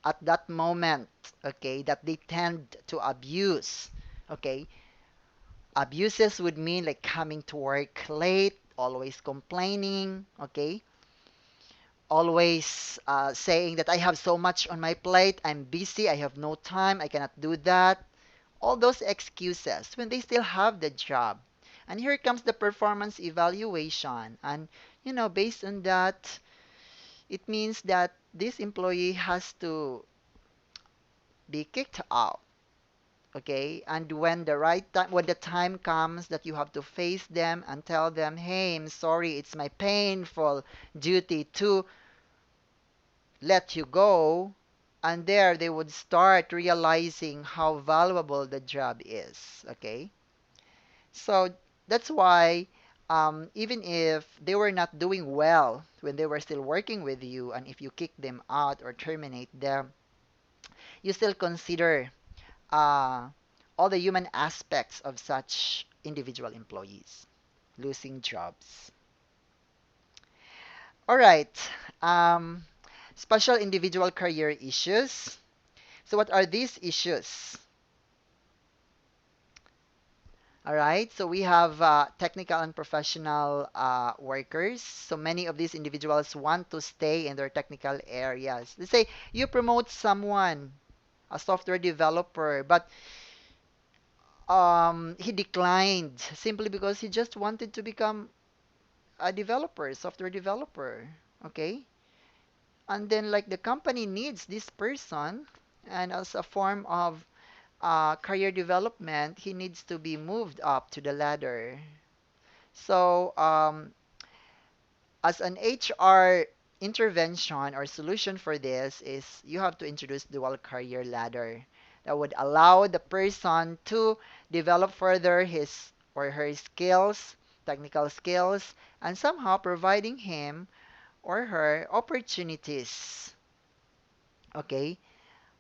at that moment, okay, that they tend to abuse. Okay, abuses would mean like coming to work late, always complaining, okay, always saying that I have so much on my plate, I'm busy, I have no time, I cannot do that. All those excuses when they still have the job. And here comes the performance evaluation. And, based on that, it means that this employee has to be kicked out. Okay, and when the right time, when the time comes that you have to face them and tell them, hey, I'm sorry, it's my painful duty to let you go, and there they would start realizing how valuable the job is. Okay, so that's why even if they were not doing well when they were still working with you, and if you kick them out or terminate them, you still consider uh, all the human aspects of such individual employees losing jobs. All right. Um, Special individual career issues. So, what are these issues? All right. So, we have technical and professional workers. So, many of these individuals want to stay in their technical areas. Let's say you promote someone, a software developer, but he declined simply because he just wanted to become a developer, software developer. Okay? And then, like, the company needs this person, and as a form of career development, he needs to be moved up to the ladder. So, as an HR intervention or solution for this is you have to introduce dual career ladder that would allow the person to develop further his or her skills, technical skills, and somehow providing him or her opportunities, okay,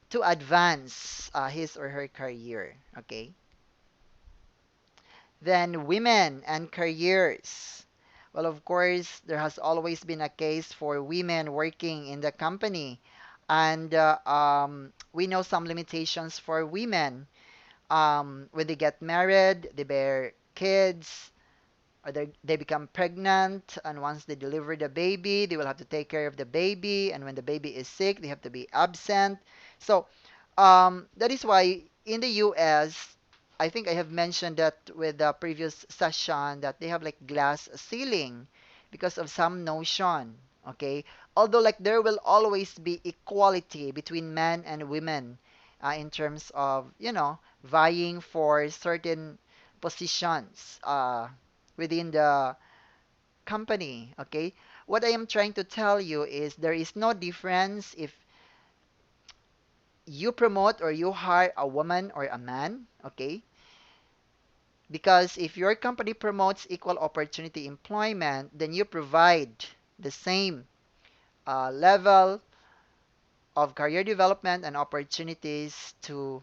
to advance his or her career, okay. Then women and careers. Well, of course, there has always been a case for women working in the company. And we know some limitations for women. When they get married, they bear kids, or they become pregnant, and once they deliver the baby, they will have to take care of the baby. And when the baby is sick, they have to be absent. So that is why in the US, I think I have mentioned that with the previous session that they have like glass ceiling because of some notion. Okay, although like there will always be equality between men and women in terms of vying for certain positions within the company. Okay, what I am trying to tell you is there is no difference if you promote or you hire a woman or a man, okay? Because if your company promotes equal opportunity employment, then you provide the same level of career development and opportunities to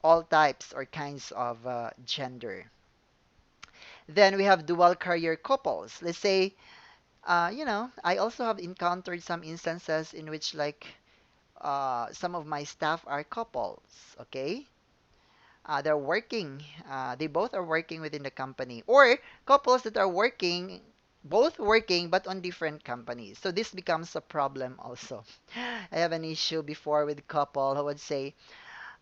all types or kinds of gender. Then we have dual career couples. Let's say, I also have encountered some instances in which like some of my staff are couples, okay? They're working. They both are working within the company, or couples that are working, both working but on different companies. So this becomes a problem also. I have an issue before with a couple who would say,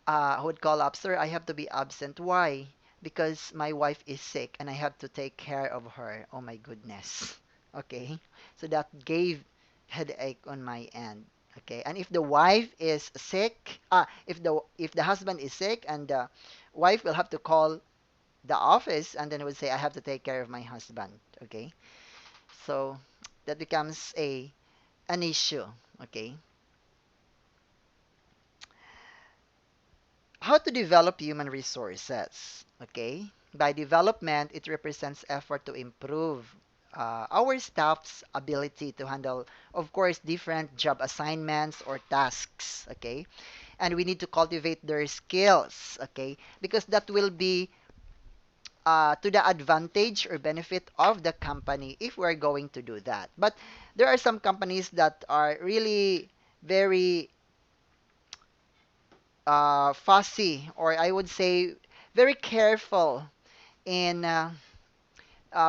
who would call up, sir, I have to be absent. Why? Because my wife is sick and I have to take care of her. Oh my goodness. Okay. So that gave headache on my end. Okay. And if the wife is sick, if the husband is sick and the wife will have to call the office and then would say, I have to take care of my husband. Okay. So that becomes an issue. Okay. How to develop human resources. Okay, by development, it represents effort to improve our staff's ability to handle, of course, different job assignments or tasks. Okay, and we need to cultivate their skills. Okay, because that will be to the advantage or benefit of the company if we're going to do that. But there are some companies that are really very fussy, or I would say very careful in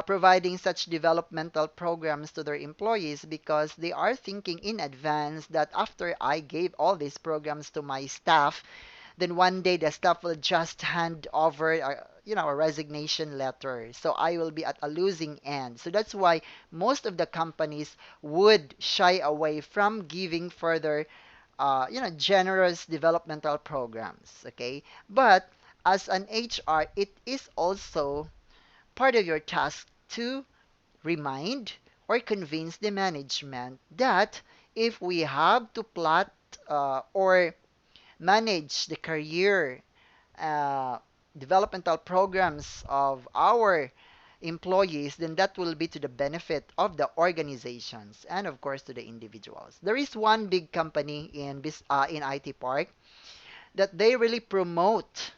providing such developmental programs to their employees because they are thinking in advance that after I gave all these programs to my staff, then one day the staff will just hand over a resignation letter. So I will be at a losing end. So that's why most of the companies would shy away from giving further generous developmental programs. Okay, but as an HR, it is also part of your task to remind or convince the management that if we have to plot or manage the career uh, developmental programs of our employees, then that will be to the benefit of the organizations and of course to the individuals. There is one big company in IT Park that they really promote.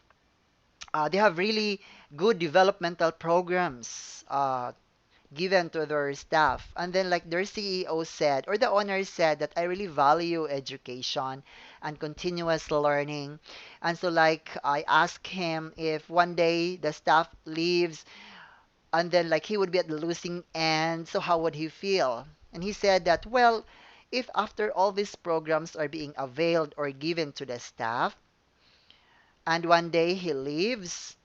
They have really good developmental programs given to their staff. And then like their CEO said, or the owner said that I really value education and continuous learning. And so like I asked him if one day the staff leaves and then like he would be at the losing end, so how would he feel? And he said that, well, if after all these programs are being availed or given to the staff, and one day he leaves,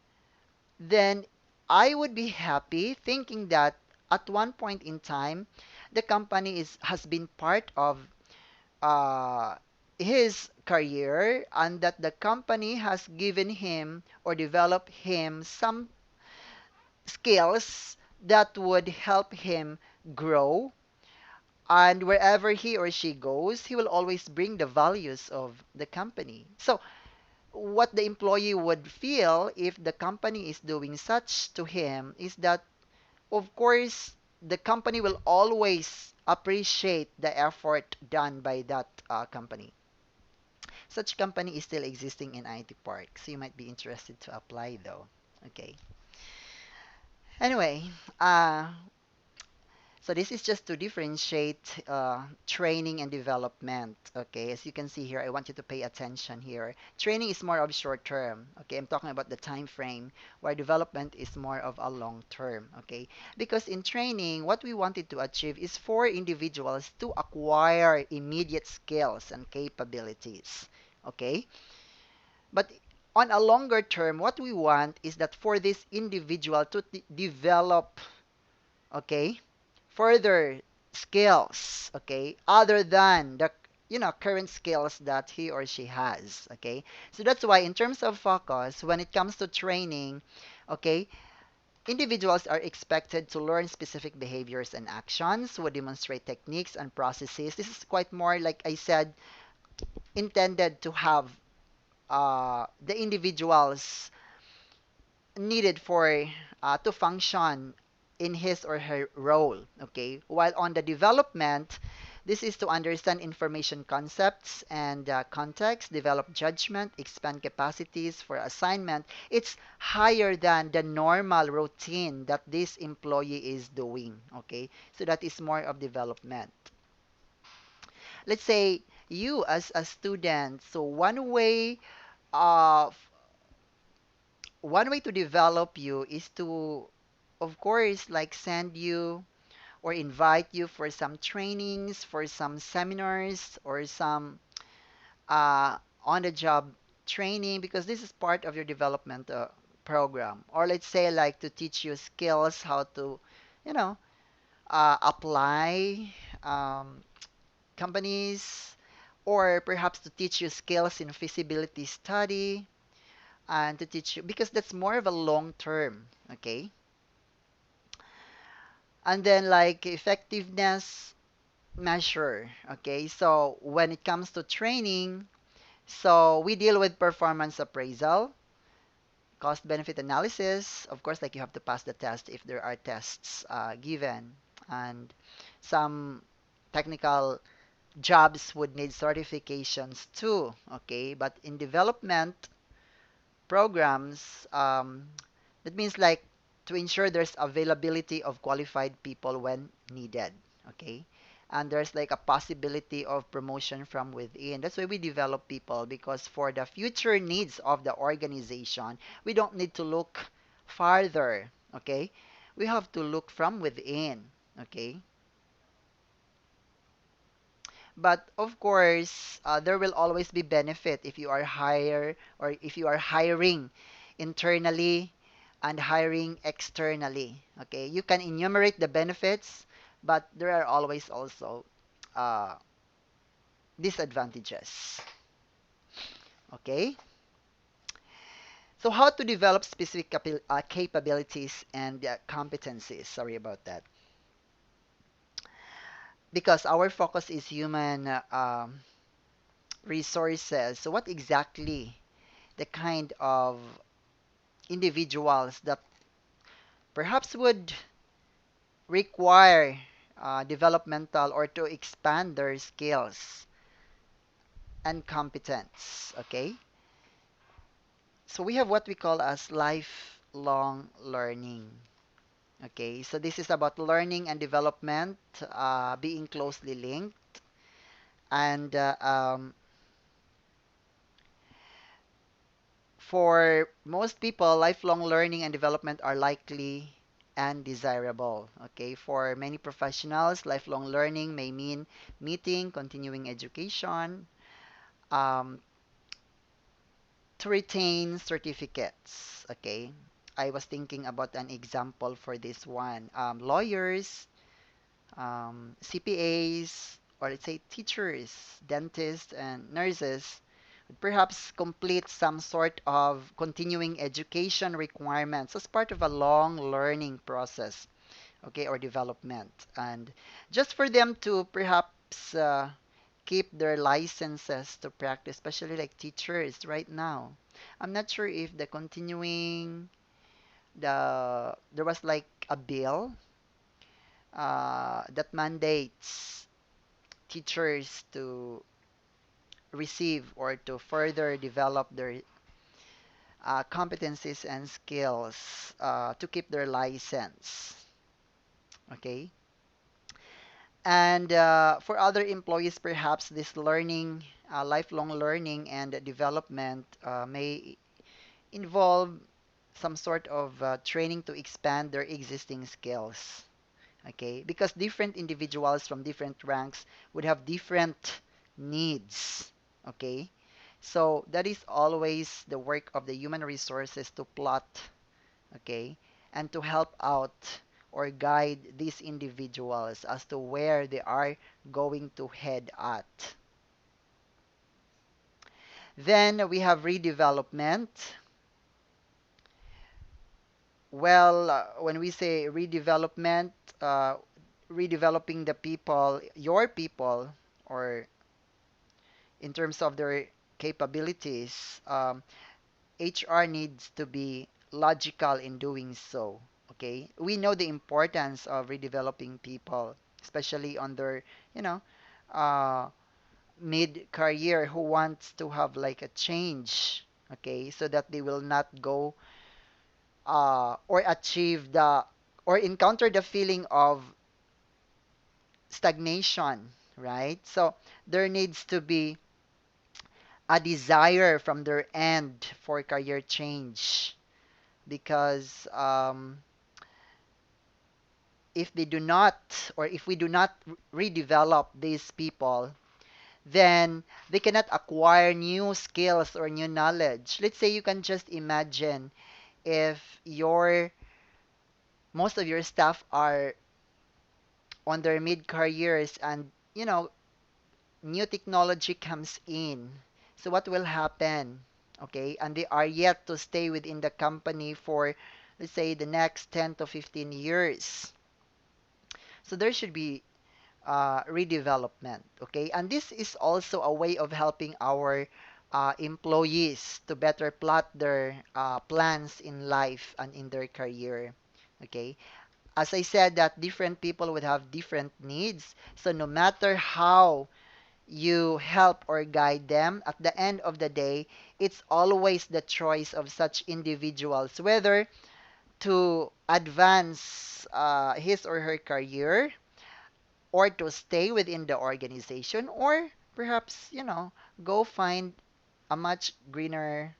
then I would be happy thinking that at one point in time, the company has been part of uh, his career and that the company has given him or developed him some skills that would help him grow. And wherever he or she goes, he will always bring the values of the company. So what the employee would feel if the company is doing such to him is that, of course, the company will always appreciate the effort done by that company. Such company is still existing in IT Park, so you might be interested to apply though. Okay. Anyway, so this is just to differentiate training and development. Okay, as you can see here, I want you to pay attention here. Training is more of short term. Okay, I'm talking about the time frame, where development is more of a long term. Okay, because in training, what we wanted to achieve is for individuals to acquire immediate skills and capabilities. Okay, but on a longer term, what we want is that for this individual to develop, okay, further skills, okay, other than the current skills that he or she has, okay. So that's why in terms of focus, when it comes to training, okay, individuals are expected to learn specific behaviors and actions, would demonstrate techniques and processes. This is quite more, like I said, intended to have the individuals needed for to function in his or her role. Okay, while on the development, this is to understand information concepts and context, develop judgment, expand capacities for assignment. It's higher than the normal routine that this employee is doing. Okay, so that is more of development. Let's say you as a student, so uh, one way to develop you is to, of course, like send you or invite you for some trainings, for some seminars, or some on-the-job training, because this is part of your development program. Or let's say, like to teach you skills, how to, you know, apply companies, or perhaps to teach you skills in feasibility study, and to teach you, because that's more of a long term, okay? And then like effectiveness measure, okay? So when it comes to training, so we deal with performance appraisal, cost benefit analysis. Of course, like you have to pass the test if there are tests given, and some technical jobs would need certifications too, okay? But in development programs, that means like to ensure there's availability of qualified people when needed, okay? And there's like a possibility of promotion from within. That's why we develop people, because for the future needs of the organization, we don't need to look farther, okay? we have to look from within. Okay. But of course, there will always be benefit if you are hire or if you are hiring internally and hiring externally. Okay, you can enumerate the benefits, but there are always also uh, disadvantages. Okay, so how to develop specific capabilities and competencies? Sorry about that. Because our focus is human resources. So what exactly the kind of individuals that perhaps would require developmental or to expand their skills and competence. Okay, so we have what we call as lifelong learning. Okay, so this is about learning and development being closely linked, and for most people, lifelong learning and development are likely and desirable. Okay, for many professionals, lifelong learning may mean meeting, continuing education, um, to retain certificates. Okay, I was thinking about an example for this one. Lawyers, CPAs, or let's say teachers, dentists, and nurses would perhaps complete some sort of continuing education requirements as part of a long learning process, okay, or development. And just for them to perhaps keep their licenses to practice, especially like teachers right now. I'm not sure if there was like a bill that mandates teachers to receive or to further develop their competencies and skills to keep their license. Okay. And for other employees, perhaps this learning, lifelong learning and development may involve some sort of training to expand their existing skills. Okay, because different individuals from different ranks would have different needs. Okay, so that is always the work of the human resources to plot, okay, and to help out or guide these individuals as to where they are going to head at. Then we have redevelopment. Well, when we say redevelopment, uh, redeveloping the people, your people, or in terms of their capabilities, HR needs to be logical in doing so. Okay, we know the importance of redeveloping people, especially on their, you know, uh, mid-career who wants to have like a change. Okay, so that they will not go or achieve the or encounter the feeling of stagnation, right? So there needs to be a desire from their end for career change because if they do not or if we do not redevelop these people, then they cannot acquire new skills or new knowledge. Let's say you can just imagine if your most of your staff are on their mid careers and new technology comes in. So what will happen? Okay, and they are yet to stay within the company for, let's say, the next 10 to 15 years. So there should be redevelopment. Okay, and this is also a way of helping our employees to better plot their plans in life and in their career. Okay, as I said, that different people would have different needs. So no matter how you help or guide them, at the end of the day, it's always the choice of such individuals whether to advance his or her career or to stay within the organization or perhaps, go find a much greener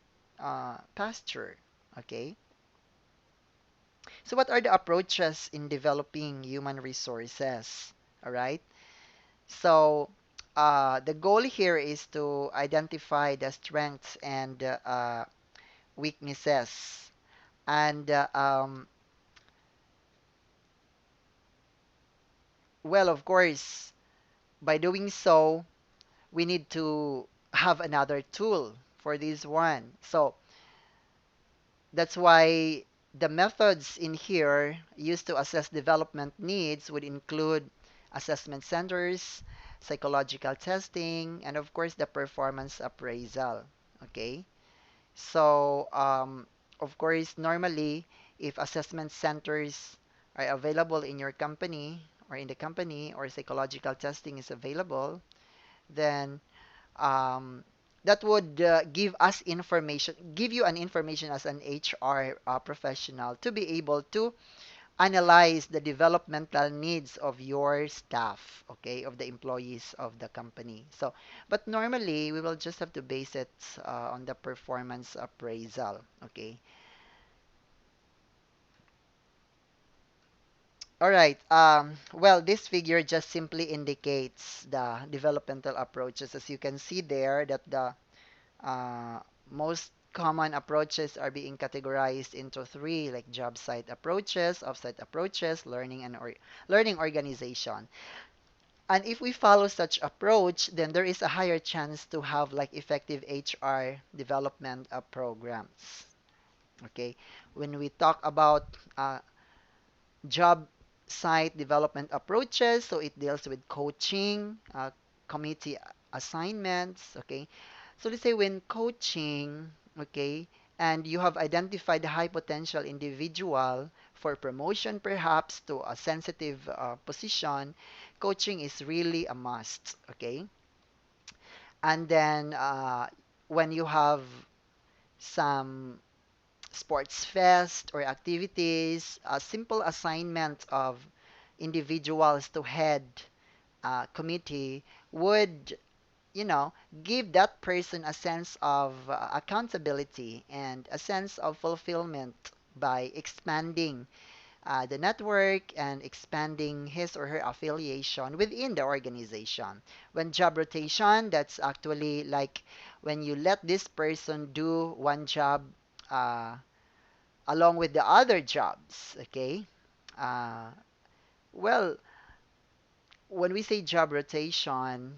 pasture. Okay? So what are the approaches in developing human resources? All right. So the goal here is to identify the strengths and weaknesses. And well, of course, by doing so, we need to have another tool for this one. So that's why the methods in here used to assess development needs would include assessment centers, psychological testing, and of course the performance appraisal. Okay, so of course, normally, if assessment centers are available in your company or in the company, or psychological testing is available, then that would give you an information as an HR professional to be able to analyze the developmental needs of your staff, okay, of the employees of the company. So, but normally we will just have to base it on the performance appraisal, okay. All right. Well, this figure just simply indicates the developmental approaches. As you can see there, that the Uh, most common approaches are being categorized into three, like job site approaches, offsite approaches, learning organization. And if we follow such approach, then there is a higher chance to have like effective HR development programs. Okay, when we talk about job site development approaches, so it deals with coaching, committee assignments. Okay, so let's say when coaching, okay, and you have identified a high potential individual for promotion perhaps to a sensitive position, coaching is really a must, okay? And then when you have some sports fest or activities, a simple assignment of individuals to head a committee would, you know, give that person a sense of accountability and a sense of fulfillment by expanding the network and expanding his or her affiliation within the organization. When job rotation, that's actually like when you let this person do one job uh, along with the other jobs, okay? Uh, well, when we say job rotation,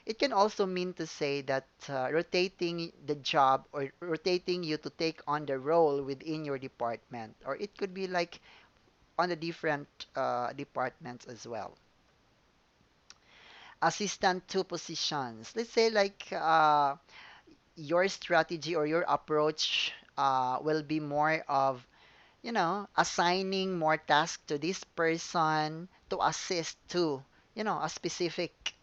it can also mean to say that rotating the job or rotating you to take on the role within your department, or it could be like on the different departments as well. Assistant to positions. Let's say like your strategy or your approach will be more of, you know, assigning more tasks to this person to assist to, you know, a specific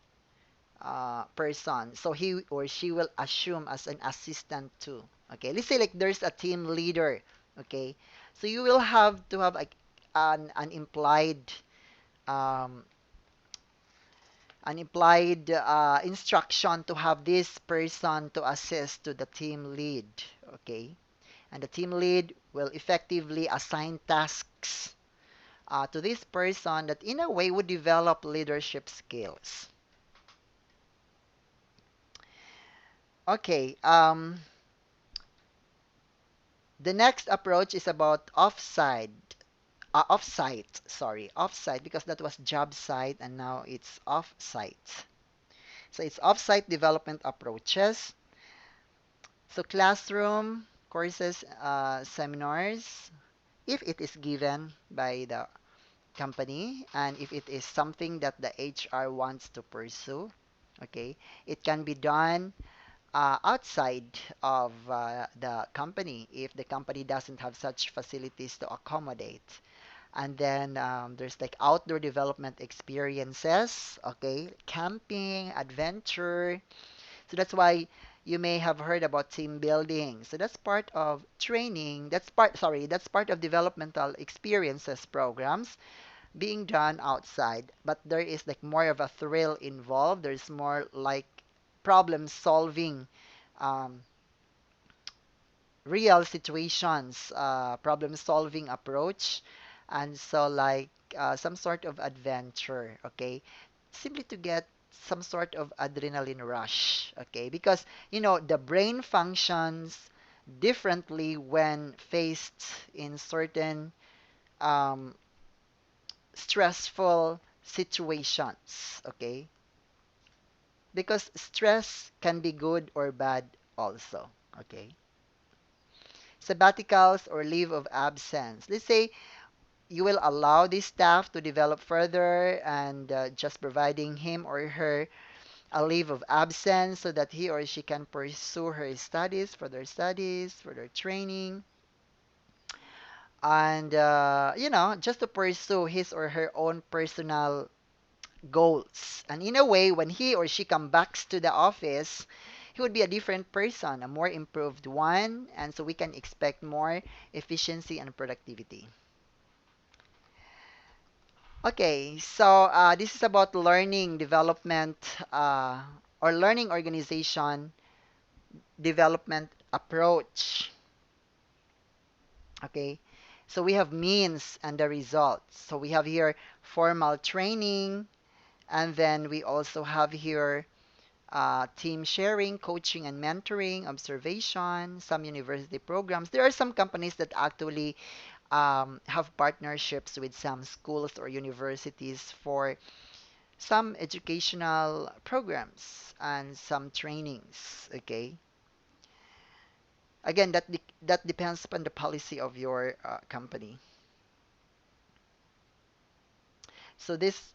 person. So he or she will assume as an assistant too. Okay, let's say like there's a team leader. Okay, so you will have to have like an implied um, instruction to have this person to assist to the team lead. Okay, and the team lead will effectively assign tasks to this person that in a way would develop leadership skills. Okay, the next approach is about offsite, because that was job site and now it's offsite. So it's offsite development approaches. So classroom courses, seminars, if it is given by the company and if it is something that the HR wants to pursue, okay, it can be done outside of the company if the company doesn't have such facilities to accommodate. And then there's like outdoor development experiences, okay, camping, adventure. So that's why you may have heard about team building. So that's part of training. That's part of developmental experiences programs being done outside. But there is like more of a thrill involved. There's more like problem solving um, real situations, problem-solving approach, and so like some sort of adventure, okay? Simply to get some sort of adrenaline rush, okay? Because, the brain functions differently when faced in certain um, stressful situations, okay? Because stress can be good or bad also, okay? Sabbaticals or leave of absence. Let's say you will allow this staff to develop further and just providing him or her a leave of absence so that he or she can pursue her studies, for their training, and just to pursue his or her own personal goals. And in a way, when he or she comes back to the office, he would be a different person, a more improved one, and so we can expect more efficiency and productivity. Okay, so this is about learning development or learning organization development approach. Okay, so we have means and the results. So we have here formal training, and then we also have here team sharing, coaching and mentoring, observation, some university programs. There are some companies that actually have partnerships with some schools or universities for some educational programs and some trainings. Okay. Again, that depends upon the policy of your company. So this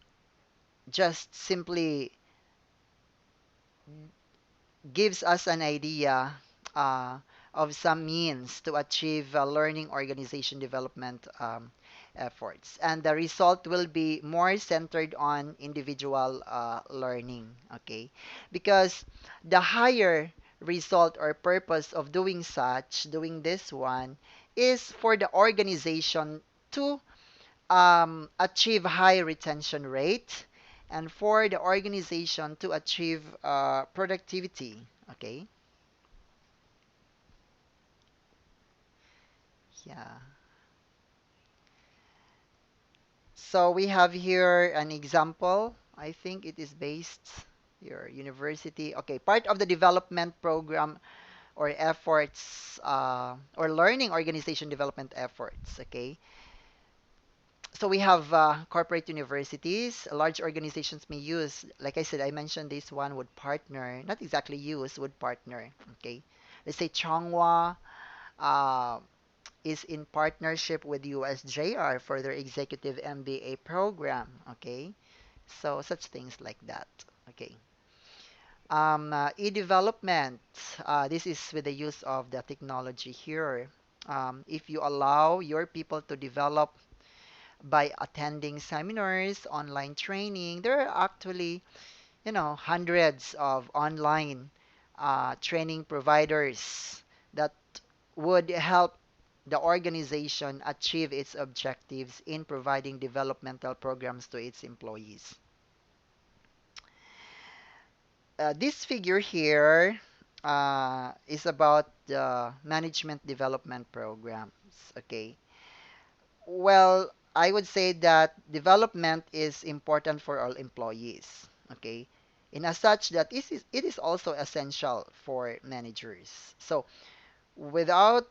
just simply gives us an idea uh, of some means to achieve learning organization development efforts. And the result will be more centered on individual learning, okay? Because the higher result or purpose of doing this one, is for the organization to achieve high retention rate and for the organization to achieve productivity. Okay. Yeah. So we have here an example. I think it is based your university. Okay, part of the development program or efforts or learning organization development efforts. Okay. So we have corporate universities. Large organizations may use, like I said, I mentioned this one would partner, not exactly use, would partner. Okay. Let's say Changhua uh, is in partnership with USJR for their executive MBA program. Okay. So such things like that. Okay. E-development. This is with the use of the technology here. If you allow your people to develop by attending seminars, online training. There are actually, hundreds of online training providers that would help the organization achieve its objectives in providing developmental programs to its employees. This figure here is about the management development programs. Okay. Well, I would say that development is important for all employees, okay? In as such that it is also essential for managers. So, without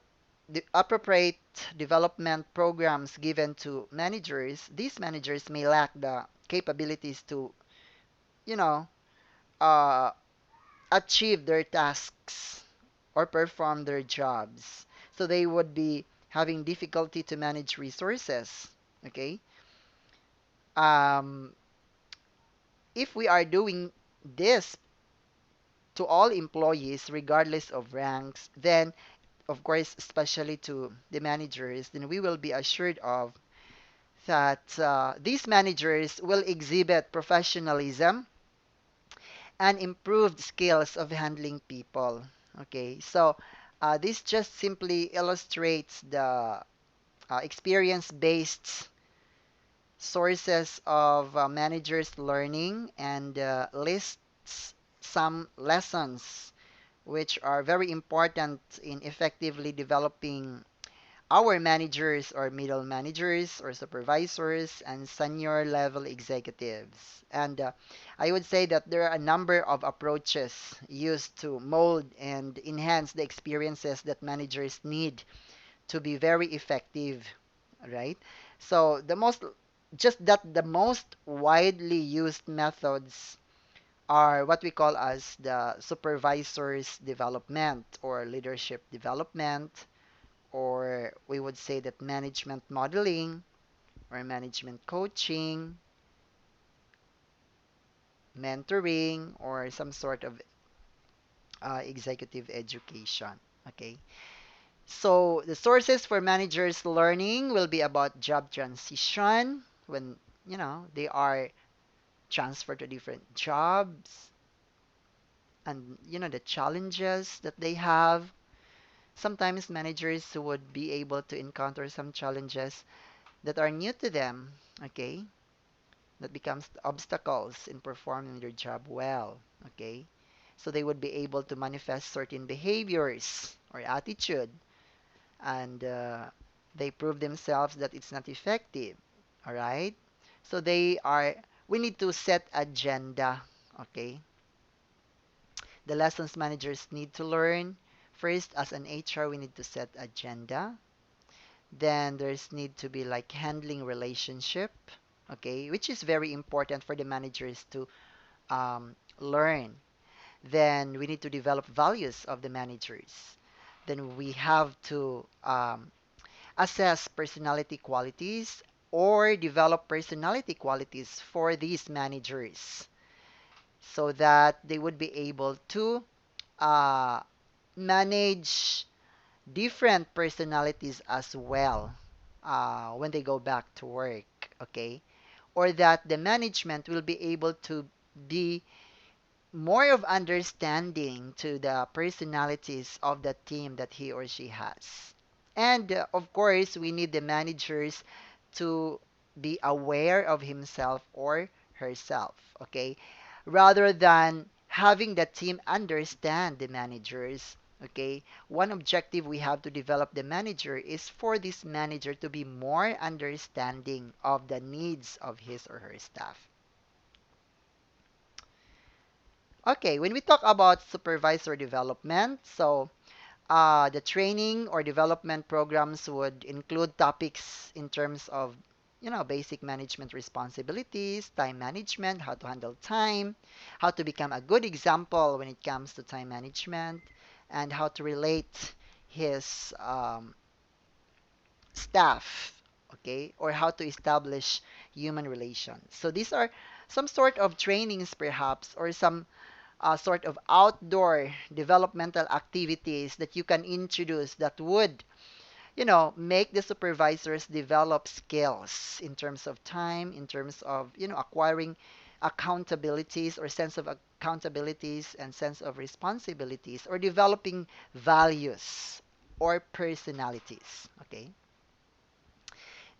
the appropriate development programs given to managers, these managers may lack the capabilities to, you know, uh, achieve their tasks or perform their jobs. So they would be having difficulty to manage resources, okay? um, if we are doing this to all employees, regardless of ranks, then of course, especially to the managers, then we will be assured of that these managers will exhibit professionalism and improved skills of handling people. Okay, so this just simply illustrates the experience-based sources of managers learning and lists some lessons which are very important in effectively developing our managers or middle managers or supervisors and senior level executives. And I would say that there are a number of approaches used to mold and enhance the experiences that managers need to be very effective, right? So just that the most widely used methods are what we call as the supervisor's development or leadership development, or we would say that management modeling or management coaching, mentoring, or some sort of executive education. Okay. So the sources for managers learning will be about job transition when they are transferred to different jobs, and the challenges that they have. Sometimes managers would be able to encounter some challenges that are new to them, okay? That becomes obstacles in performing their job well, okay? So they would be able to manifest certain behaviors or attitude, and they prove themselves that it's not effective, all right? So we need to set agenda, okay? The lessons managers need to learn. First, as an HR, we need to set agenda. Then there's need to be like handling relationship, okay, which is very important for the managers to learn. Then we need to develop values of the managers. Then we have to assess personality qualities or develop personality qualities for these managers so that they would be able to uh, manage different personalities as well when they go back to work, okay? Or that the management will be able to be more of understanding to the personalities of the team that he or she has. And of course, we need the managers to be aware of himself or herself, okay? Rather than having the team understand the managers, okay? One objective we have to develop the manager is for this manager to be more understanding of the needs of his or her staff. Okay, when we talk about supervisor development, so the training or development programs would include topics in terms of, basic management responsibilities, time management, how to handle time, how to become a good example when it comes to time management, and how to relate his staff, okay, or how to establish human relations. So these are some sort of trainings, perhaps, or some sort of outdoor developmental activities that you can introduce that would, make the supervisors develop skills in terms of time, in terms of, acquiring accountabilities or sense of accountabilities and sense of responsibilities or developing values or personalities. Okay.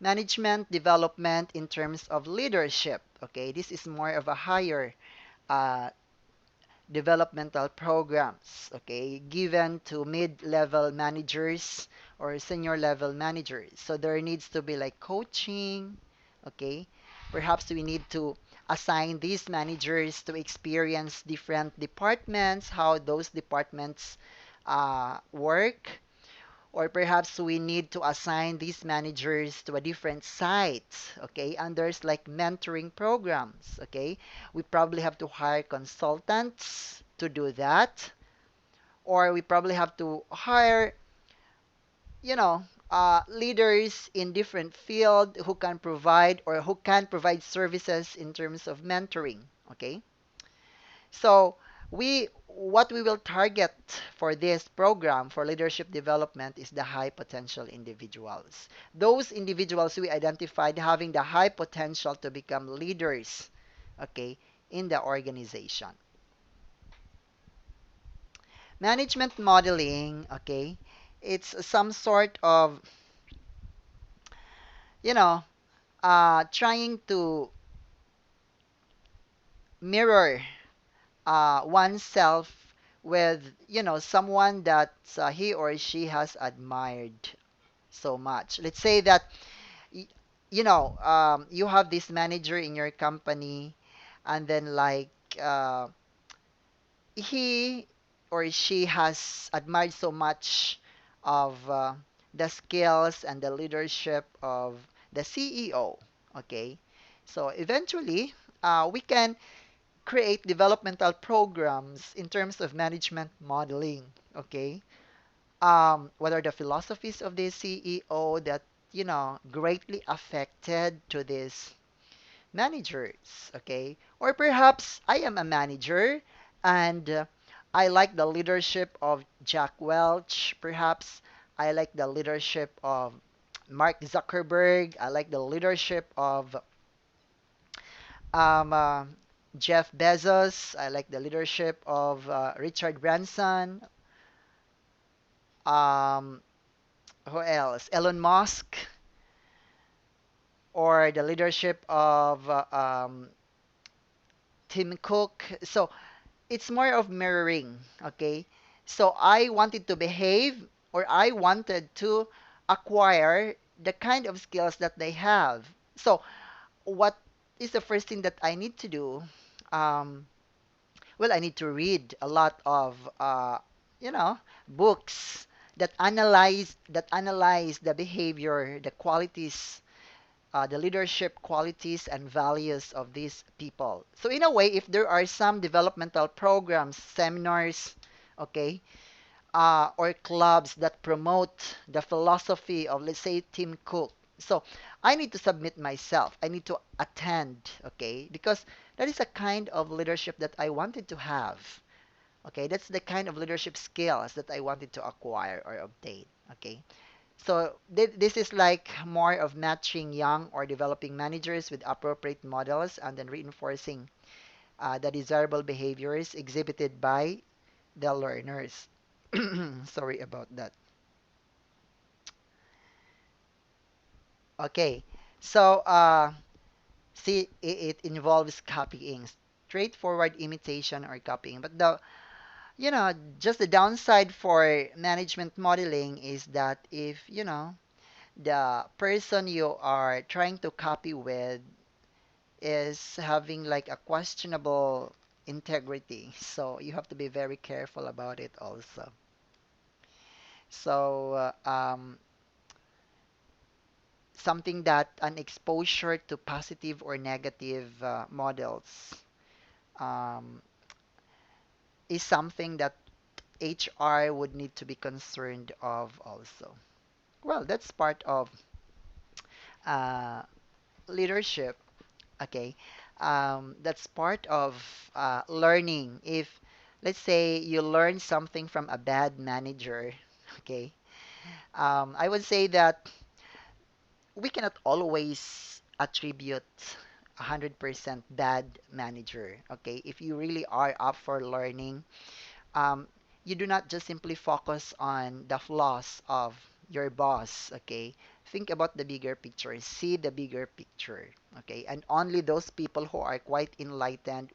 Management development in terms of leadership. Okay. This is more of a higher uh, developmental programs, okay, given to mid-level managers or senior level managers. So there needs to be like coaching, okay. Perhaps we need to assign these managers to experience different departments, how those departments work, or perhaps we need to assign these managers to a different site, okay? And there's like mentoring programs, okay? We probably have to hire consultants to do that, or we probably have to hire, leaders in different field who can provide services in terms of mentoring, okay? So what we will target for this program for leadership development is the high potential individuals. Those individuals we identified having the high potential to become leaders, okay, in the organization. Management modeling, okay, it's some sort of, you know, trying to mirror oneself with, someone that he or she has admired so much. Let's say that y- you have this manager in your company, and then like he or she has admired so much of the skills and the leadership of the CEO. Okay, so eventually we can create developmental programs in terms of management modeling. Okay, what are the philosophies of the CEO that greatly affected to this managers, okay? Or perhaps I am a manager and I like the leadership of Jack Welch. Perhaps I like the leadership of Mark Zuckerberg. I like the leadership of um, uh, Jeff Bezos. I like the leadership of Richard Branson. Um, who else? Elon Musk, or the leadership of Tim Cook. So it's more of mirroring, okay? So I wanted to behave, or I wanted to acquire the kind of skills that they have. So what is the first thing that I need to do? Um, well, I need to read a lot of you know books that analyze the behavior, the qualities, the leadership qualities and values of these people. So in a way, if there are some developmental programs, seminars, okay, or clubs that promote the philosophy of, let's say, Tim Cook. So I need to submit myself. I need to attend, okay, because that is a kind of leadership that I wanted to have. Okay, that's the kind of leadership skills that I wanted to acquire or obtain. Okay, so this is like more of matching young or developing managers with appropriate models and then reinforcing the desirable behaviors exhibited by the learners. Sorry about that. Okay, so see, it involves copying, straightforward imitation or copying. But just the downside for management modeling is that if, the person you are trying to copy with is having like a questionable integrity. So you have to be very careful about it also. So something that an exposure to positive or negative models um, is something that HR would need to be concerned of also. Well, that's part of uh, leadership. Okay. That's part of learning. If, let's say, you learn something from a bad manager, okay, I would say that we cannot always attribute 100% bad manager, okay? If you really are up for learning, um, you do not just simply focus on the flaws of your boss, okay? Think about the bigger picture, see the bigger picture, okay? And only those people who are quite enlightened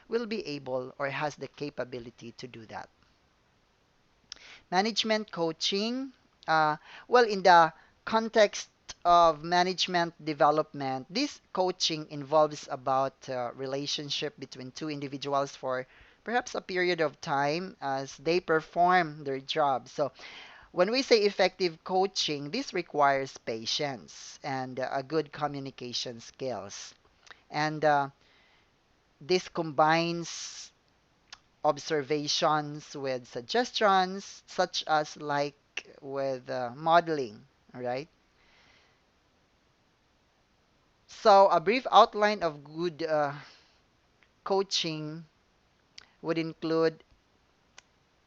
will be able or has the capability to do that. Management coaching, uh, well, in the context of management development, this coaching involves about relationship between two individuals for perhaps a period of time as they perform their job. So when we say effective coaching, this requires patience and a good communication skills. And this combines observations with suggestions, such as like with modeling, all right? So a brief outline of good coaching would include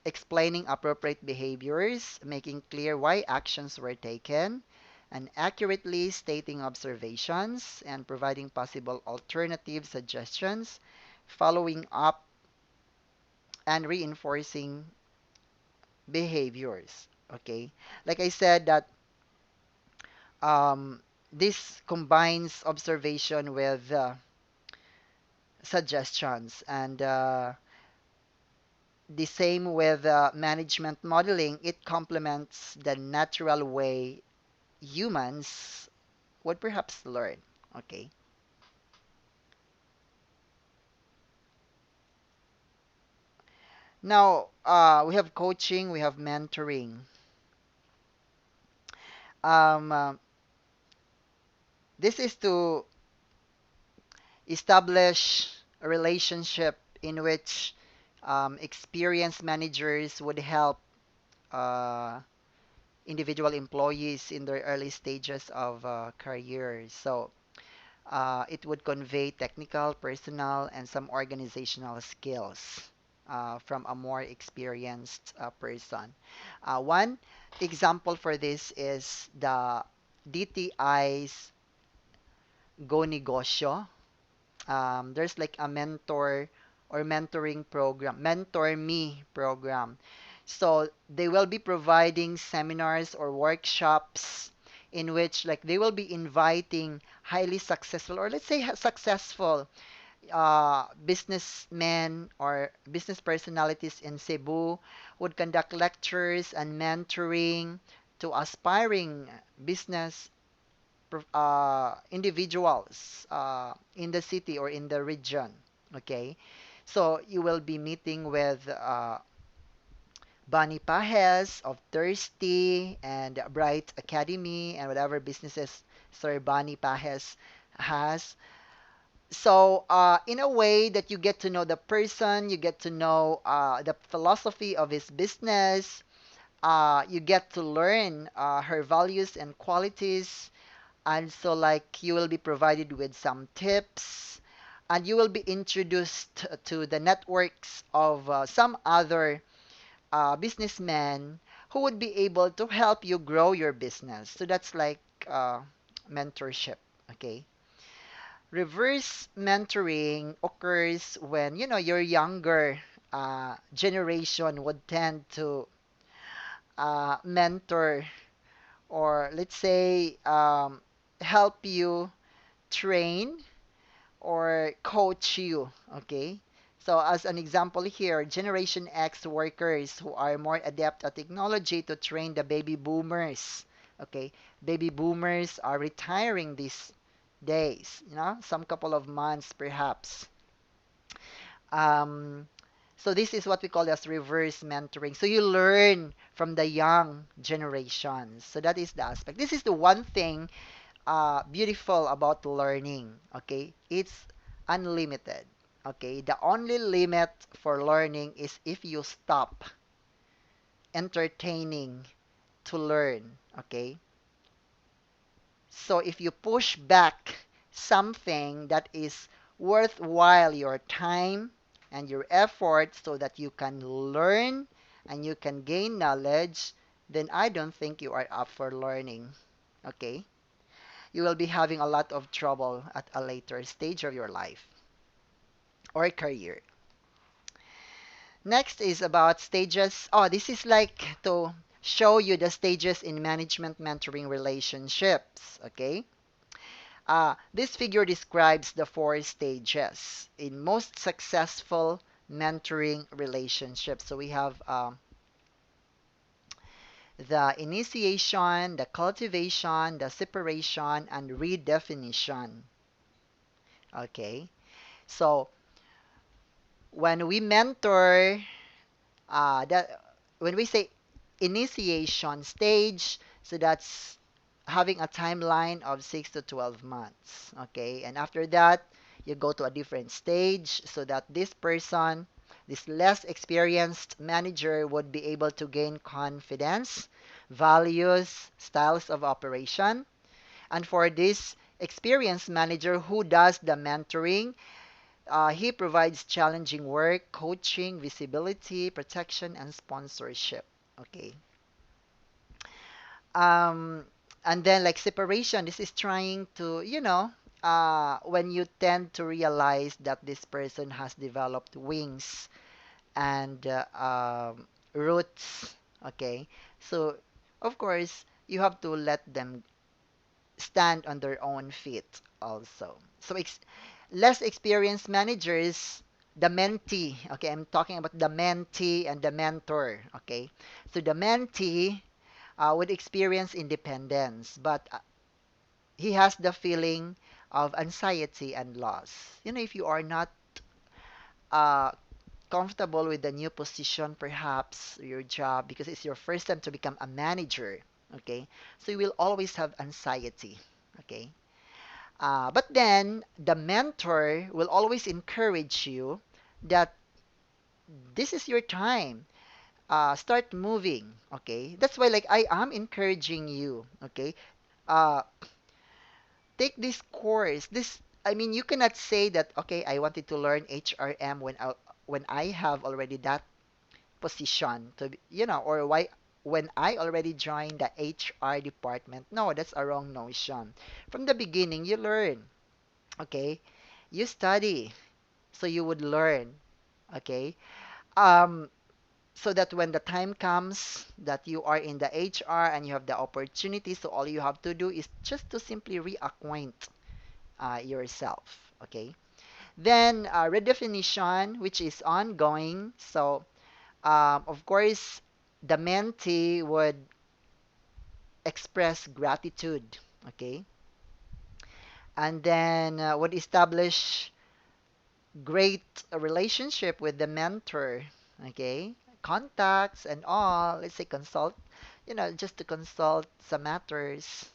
explaining appropriate behaviors, making clear why actions were taken, and accurately stating observations and providing possible alternative suggestions, following up and reinforcing behaviors. Okay, like I said, that this combines observation with suggestions, and the same with management modeling, it complements the natural way humans would perhaps learn. Okay. Now, we have coaching, we have mentoring. Um, uh, this is to establish a relationship in which experienced managers would help uh, individual employees in their early stages of career. So it would convey technical, personal, and some organizational skills from a more experienced person. One example for this is the DTI's Go Negosyo. There's like a mentor or mentoring program, Mentor Me program. So they will be providing seminars or workshops in which like they will be inviting highly successful or let's say successful businessmen or business personalities in Cebu would conduct lectures and mentoring to aspiring business individuals in the city or in the region. Okay, so you will be meeting with Bani Pajes of Thirsty and Bright Academy and whatever businesses Sir Bani Pajes has. So, in a way that you get to know the person, you get to know the philosophy of his business, you get to learn her values and qualities, and so like you will be provided with some tips, and you will be introduced to the networks of some other businessmen who would be able to help you grow your business. So that's like uh, mentorship. Okay. Reverse mentoring occurs when, you know, your younger generation would tend to mentor or let's say help you train or coach you. Okay. So as an example here, Generation X workers who are more adept at technology to train the baby boomers. Okay. Baby boomers are retiring these days, you know, some couple of months perhaps. Um, so this is what we call as reverse mentoring. So you learn from the young generations. So that is the aspect. This is the one thing beautiful about learning. Okay, it's unlimited. Okay, the only limit for learning is if you stop entertaining to learn. Okay, so if you push back something that is worthwhile your time and your effort so that you can learn and you can gain knowledge, then I don't think you are up for learning. Okay? You will be having a lot of trouble at a later stage of your life or career. Next is about stages. Oh, this is like to show you the stages in management mentoring relationships. Okay? This figure describes the four stages in most successful mentoring relationships. So we have the initiation, the cultivation, the separation, and redefinition. Okay, so when we mentor, that when we say initiation stage, so that's having a timeline of 6 to 12 months. Okay, and after that, you go to a different stage so that this person, this less experienced manager, would be able to gain confidence, values, styles of operation. And for this experienced manager who does the mentoring, he provides challenging work, coaching, visibility, protection, and sponsorship. Okay. Um, and then like separation, this is trying to, you know, when you tend to realize that this person has developed wings and roots. Okay. So, of course, you have to let them stand on their own feet also. So, less experienced managers the mentee. Okay, I'm talking about the mentee and the mentor. Okay, so the mentee would experience independence, but he has the feeling of anxiety and loss. You know, if you are not uh, comfortable with the new position, perhaps your job, because it's your first time to become a manager, okay? So you will always have anxiety, okay? But then the mentor will always encourage you that this is your time. Start moving, okay? That's why, like, I am encouraging you, okay? Uh, take this course. I mean, you cannot say that, okay, I wanted to learn HRM when I have already that position to be, or why when I already joined the HR department. No, that's a wrong notion. From the beginning, you learn, okay? You study so you would learn, okay? Um, so that when the time comes that you are in the HR and you have the opportunity, so all you have to do is just to simply reacquaint yourself, okay? Then redefinition, which is ongoing. So of course, the mentee would express gratitude, okay? And then would establish great relationship with the mentor, okay? Contacts and all, let's say consult, just to consult some matters.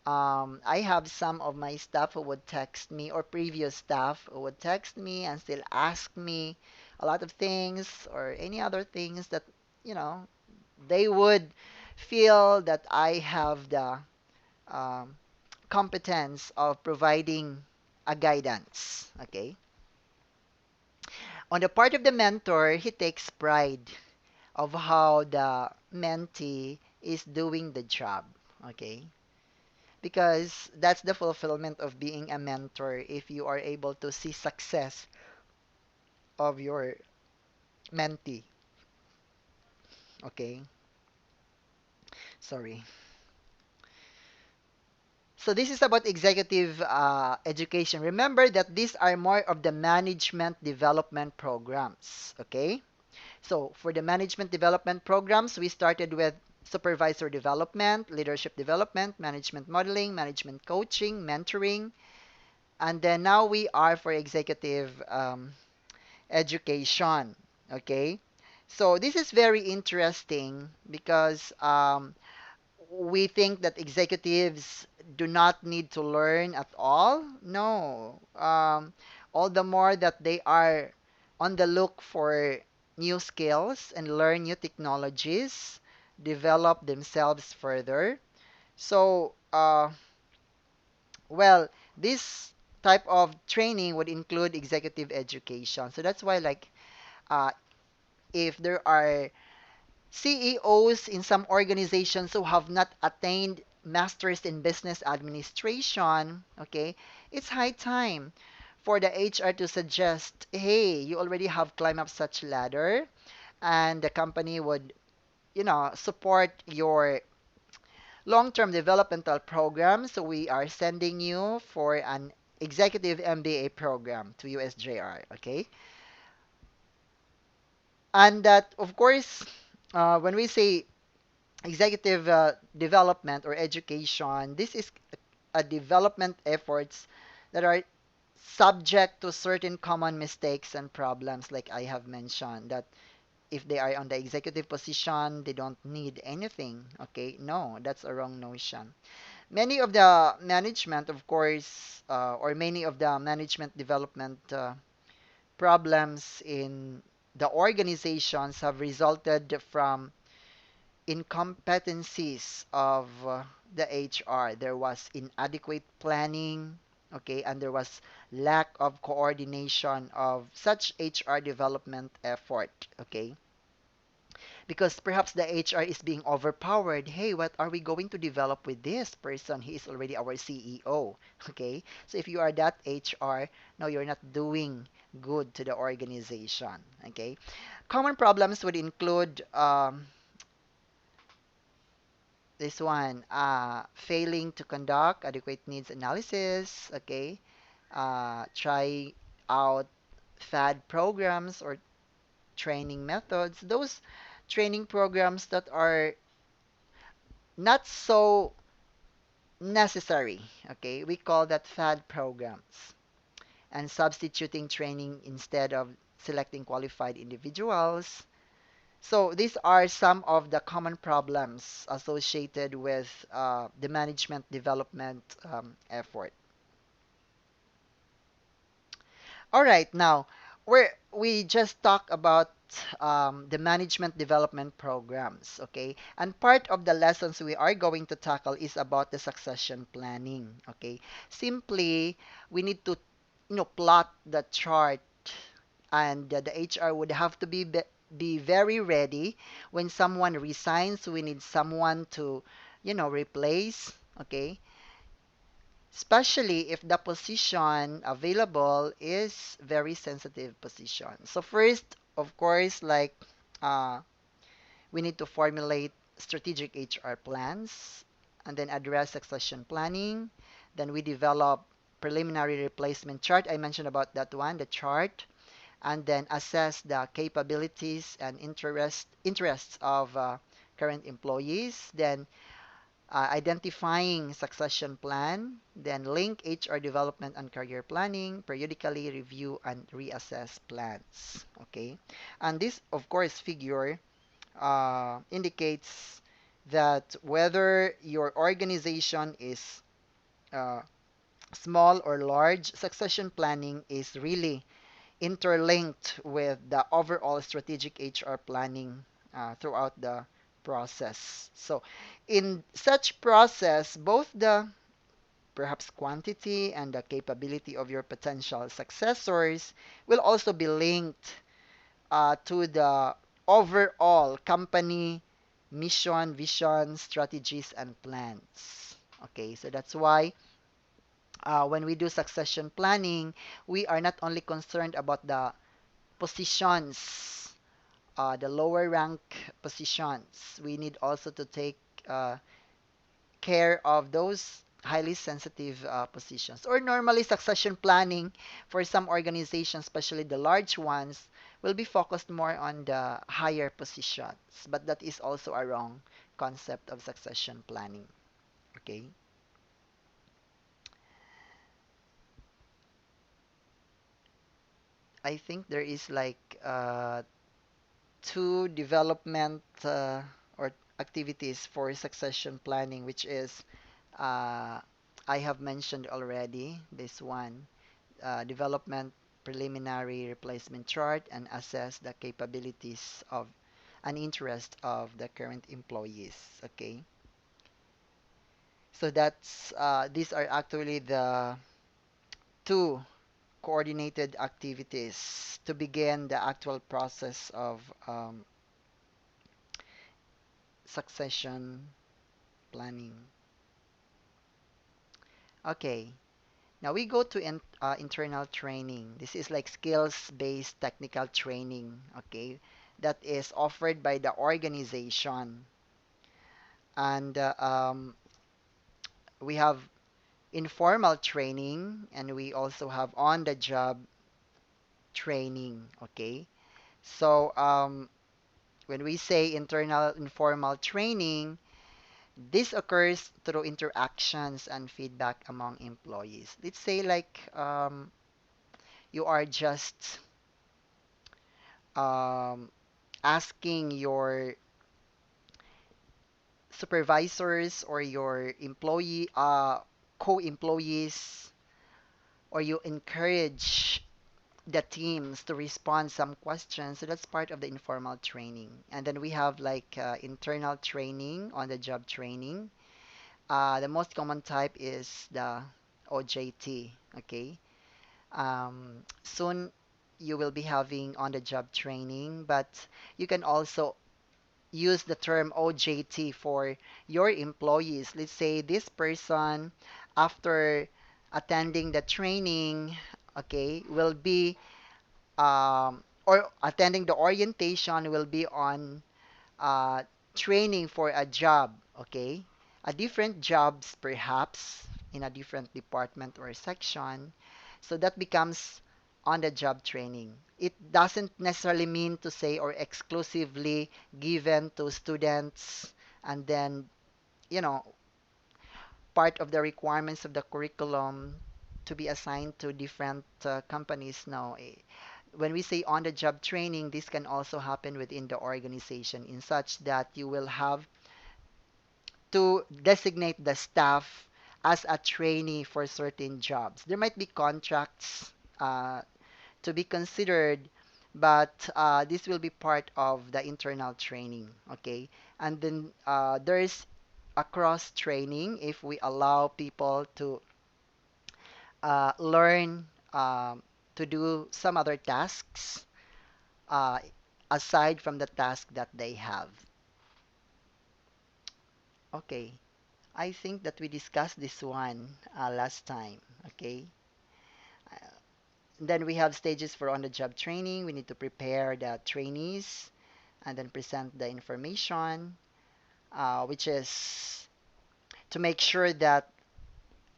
I have some of my staff who would text me, or previous staff who would text me and still ask me a lot of things or any other things that, you know, they would feel that I have the um, competence of providing a guidance. Okay. On the part of the mentor, he takes pride of how the mentee is doing the job. Okay. Because that's the fulfillment of being a mentor if you are able to see success of your mentee. Okay. Sorry. So this is about executive education. Remember that these are more of the management development programs. Okay. So for the management development programs, we started with supervisor development, leadership development, management modeling, management coaching, mentoring, and then now we are for executive education. Okay. So this is very interesting because we think that executives do not need to learn at all. No. All the more that they are on the look for new skills and learn new technologies, develop themselves further. So, well, this type of training would include executive education. So that's why, like, uh, if there are CEOs in some organizations who have not attained masters in business administration, okay, it's high time for the HR to suggest, hey, you already have climbed up such ladder, and the company would, support your long-term developmental program. So we are sending you for an executive MBA program to USJR, okay? And that, of course, when we say executive development or education, this is a development efforts that are subject to certain common mistakes and problems, like I have mentioned, that if they are on the executive position, they don't need anything. Okay, no, that's a wrong notion. Many of the management, of course, or many of the management development problems in the organizations have resulted from incompetencies of the HR. There was inadequate planning, okay, and there was lack of coordination of such HR development effort, okay, because perhaps the HR is being overpowered. Hey, what are we going to develop with this person? He is already our CEO, okay? So if you are that HR, no, you're not doing good to the organization, okay? Common problems would include this one, failing to conduct adequate needs analysis, okay? Try out fad programs or training methods, those training programs that are not so necessary. Okay, we call that fad programs. And substituting training instead of selecting qualified individuals. So these are some of the common problems associated with the management development effort. All right, now we just talked about the management development programs, okay? And part of the lessons we are going to tackle is about the succession planning, okay? Simply, we need to, plot the chart, and the HR would have to be very ready when someone resigns. We need someone to, replace, okay? Especially if the position available is very sensitive position. So first, of course, like uh, we need to formulate strategic HR plans and then address succession planning. Then we develop preliminary replacement chart. I mentioned about that one, the chart, and then assess the capabilities and interests of current employees. Then identifying succession plan, then link HR development and career planning, periodically review and reassess plans. Okay, and this, of course, figure indicates that whether your organization is uh, small or large, succession planning is really interlinked with the overall strategic HR planning throughout the process. So, in such process, both the perhaps quantity and the capability of your potential successors will also be linked to the overall company mission, vision, strategies, and plans. Okay, so that's why when we do succession planning, we are not only concerned about the positions, the lower rank positions. We need also to take uh, care of those highly sensitive positions. Or normally, succession planning for some organizations, especially the large ones, will be focused more on the higher positions. But that is also a wrong concept of succession planning. Okay. I think there is like two development or activities for succession planning, which is uh, I have mentioned already this one, development preliminary replacement chart and assess the capabilities of and interest of the current employees. Okay, so that's these are actually the two coordinated activities to begin the actual process of succession planning. Okay, now we go to internal training. This is like skills-based technical training, okay, that is offered by the organization. And we have informal training and we also have on-the-job training, okay? So when we say internal informal training, this occurs through interactions and feedback among employees. Let's say like you are just um, asking your supervisors or your co-employees, or you encourage the teams to respond some questions. So that's part of the informal training. And then we have like internal training, on the job training. The most common type is the OJT. Okay. Soon you will be having on the job training, but you can also use the term OJT for your employees. Let's say this person, after attending the training, okay, will be or attending the orientation will be on uh, training for a job, okay? A different jobs perhaps in a different department or section. So that becomes on-the-job training. It doesn't necessarily mean to say or exclusively given to students and then, you know, part of the requirements of the curriculum to be assigned to different companies. No, when we say on-the-job training, this can also happen within the organization in such that you will have to designate the staff as a trainee for certain jobs. There might be contracts to be considered, but this will be part of the internal training, okay? And then there's a cross training if we allow people to learn to do some other tasks uh, aside from the task that they have. Okay, I think that we discussed this one last time, okay? Uh, then we have stages for on-the-job training. We need to prepare the trainees and then present the information, which is to make sure that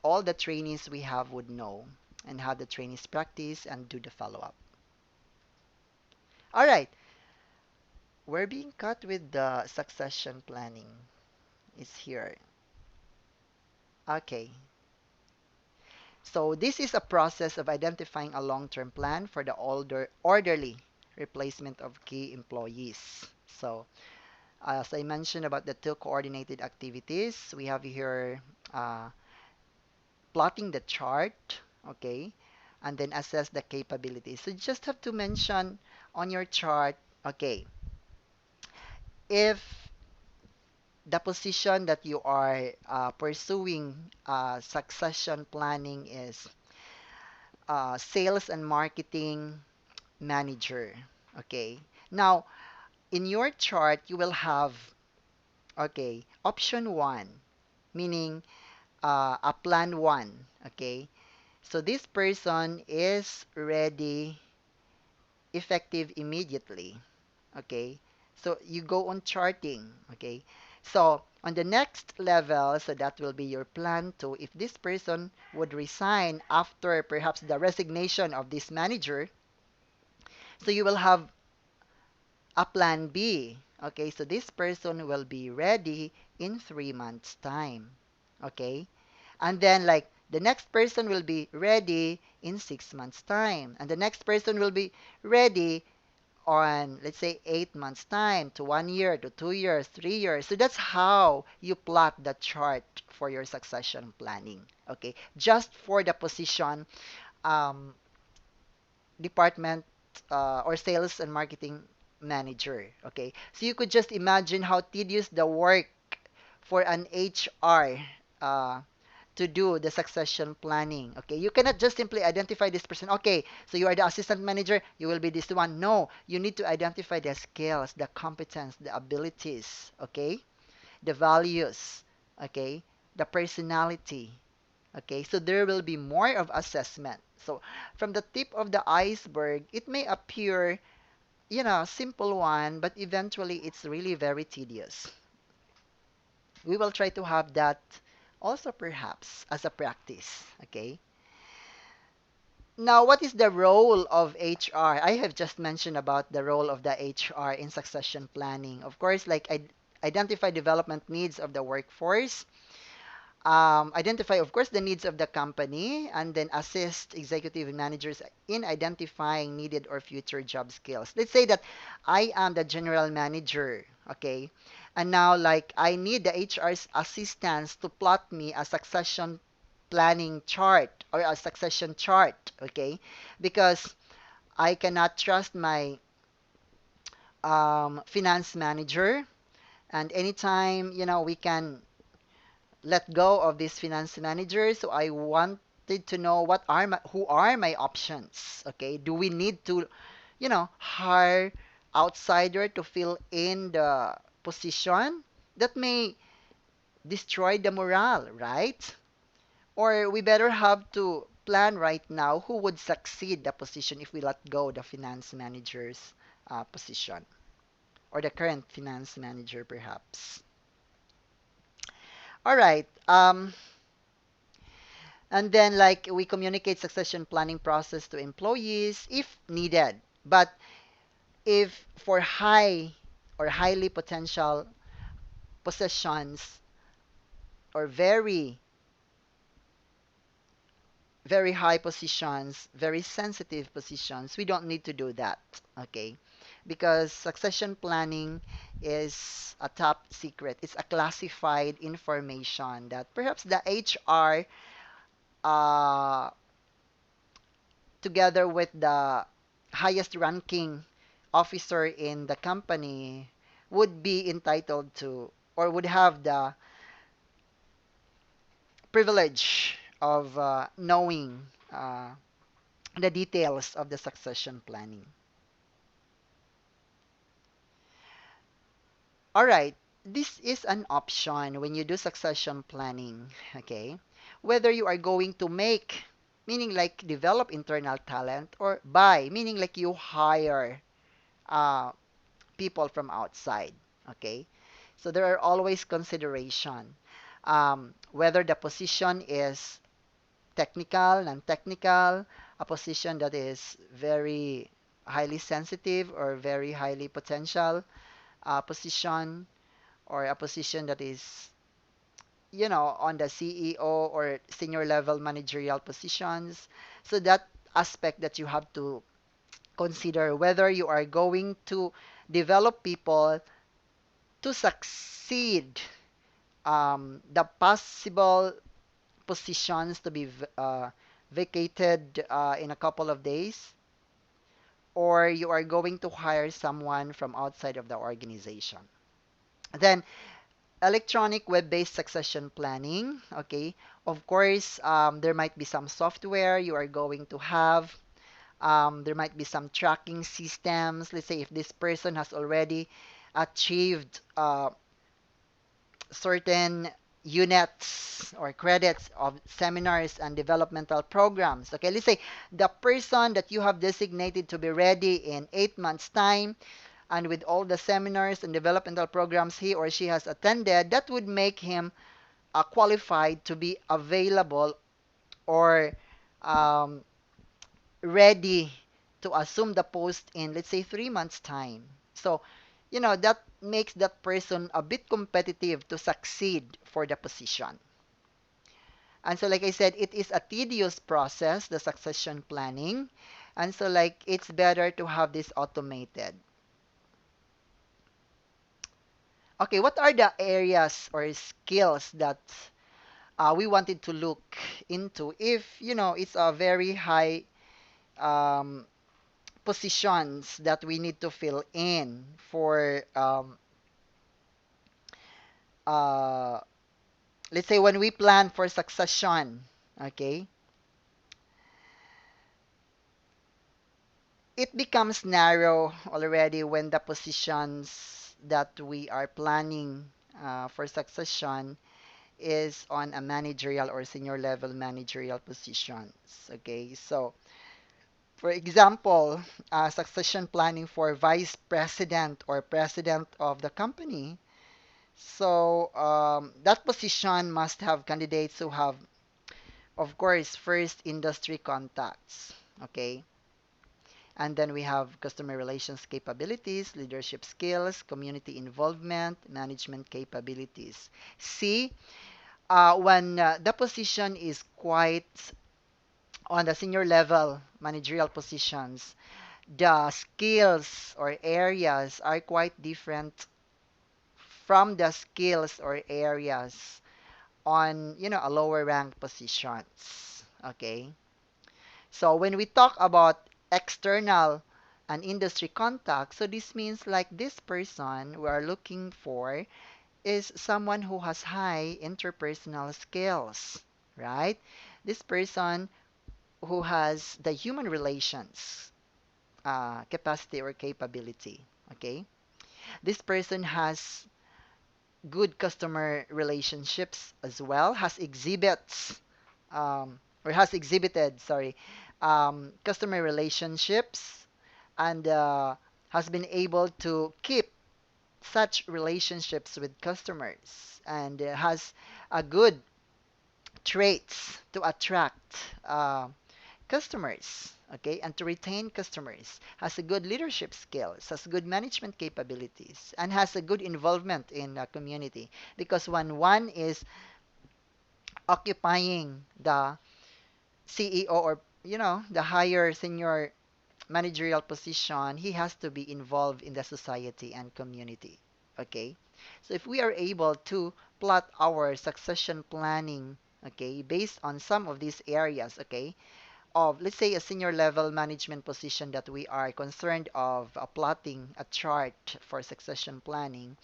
all the trainees we have would know and have the trainees practice and do the follow-up. All right, we're being cut with the succession planning is here. Okay, so this is a process of identifying a long-term plan for the orderly replacement of key employees. So as I mentioned about the two coordinated activities, we have here uh, plotting the chart, okay, and then assess the capabilities. So you just have to mention on your chart, okay, if the position that you are pursuing succession planning is sales and marketing manager, okay. Now, in your chart, you will have, okay, option one, meaning a plan one, okay. So this person is ready, effective immediately. Okay. So you go on charting. Okay. So on the next level, so that will be your plan two. If this person would resign after perhaps the resignation of this manager, so you will have a plan B. Okay. So this person will be ready in 3 months' time. Okay. And then like the next person will be ready in 6 months' time. And the next person will be ready on, let's say, 8 months' time to 1 year to 2 years, 3 years. So that's how you plot the chart for your succession planning. Okay. Just for the position, um, department or sales and marketing manager. Okay. So you could just imagine how tedious the work for an HR uh, to do the succession planning. Okay, you cannot just simply identify this person. Okay, so you are the assistant manager, you will be this one. No, you need to identify the skills, the competence, the abilities, okay, the values, okay, the personality. Okay, so there will be more of assessment. So from the tip of the iceberg, it may appear, simple one, but eventually it's really very tedious. We will try to have that also perhaps as a practice. Okay. Now, what is the role of HR? I have just mentioned about the role of the HR in succession planning. Of course, like identify development needs of the workforce, identify, of course, the needs of the company, and then assist executive managers in identifying needed or future job skills. Let's say that I am the general manager, okay? And now, like, I need the HR's assistance to plot me a succession planning chart or a succession chart, okay? Because I cannot trust my finance manager, and anytime, we can let go of this finance manager. So I wanted to know who are my options. Okay, do we need to, hire outsider to fill in the position? That may destroy the morale, right? Or we better have to plan right now who would succeed the position if we let go the finance manager's position or the current finance manager perhaps. All right. And then like we communicate succession planning process to employees if needed. But if for high or highly potential positions or very high positions, very sensitive positions, we don't need to do that, okay? Because succession planning is a top secret. It's a classified information that perhaps the HR, uh, together with the highest ranking officer in the company, would be entitled to or would have the privilege of knowing the details of the succession planning. All right, this is an option when you do succession planning, okay? Whether you are going to make, meaning like develop internal talent, or buy, meaning like you hire uh, people from outside, okay? So there are always consideration. Whether the position is technical, non-technical, a position that is very highly sensitive or very highly potential position, or a position that is, on the CEO or senior level managerial positions. So that aspect that you have to consider whether you are going to develop people to succeed the possible positions to be vacated in a couple of days, or you are going to hire someone from outside of the organization. Then electronic web-based succession planning. Okay, of course, there might be some software you are going to have. There might be some tracking systems. Let's say if this person has already achieved certain units or credits of seminars and developmental programs. Okay, let's say the person that you have designated to be ready in 8 months' time, and with all the seminars and developmental programs he or she has attended, that would make him qualified to be available or um, ready to assume the post in, let's say, 3 months' time. So, that makes that person a bit competitive to succeed for the position. And so, like I said, it is a tedious process, the succession planning. And so, like, it's better to have this automated. Okay, what are the areas or skills that we wanted to look into if, it's a very high um, positions that we need to fill in for, uh, let's say, when we plan for succession, okay, it becomes narrow already when the positions that we are planning for succession is on a managerial or senior level managerial positions. Okay, so for example, succession planning for vice president or president of the company. So that position must have candidates who have, of course, first industry contacts. Okay. And then we have customer relations capabilities, leadership skills, community involvement, management capabilities. See, when the position is quite on the senior level managerial positions, the skills or areas are quite different from the skills or areas on, a lower rank positions. Okay? So when we talk about external and industry contact, so this means like this person we are looking for is someone who has high interpersonal skills, right? This person who has the human relations capacity or capability, okay? This person has good customer relationships as well, has exhibited, sorry, customer relationships, and has been able to keep such relationships with customers, and has a good traits to attract customers, okay, and to retain customers, has a good leadership skills, has good management capabilities, and has a good involvement in a community. Because when one is occupying the CEO or the higher senior managerial position, he has to be involved in the society and community. Okay? So if we are able to plot our succession planning, okay, based on some of these areas, okay, of let's say a senior level management position that we are concerned of plotting a chart for succession planning,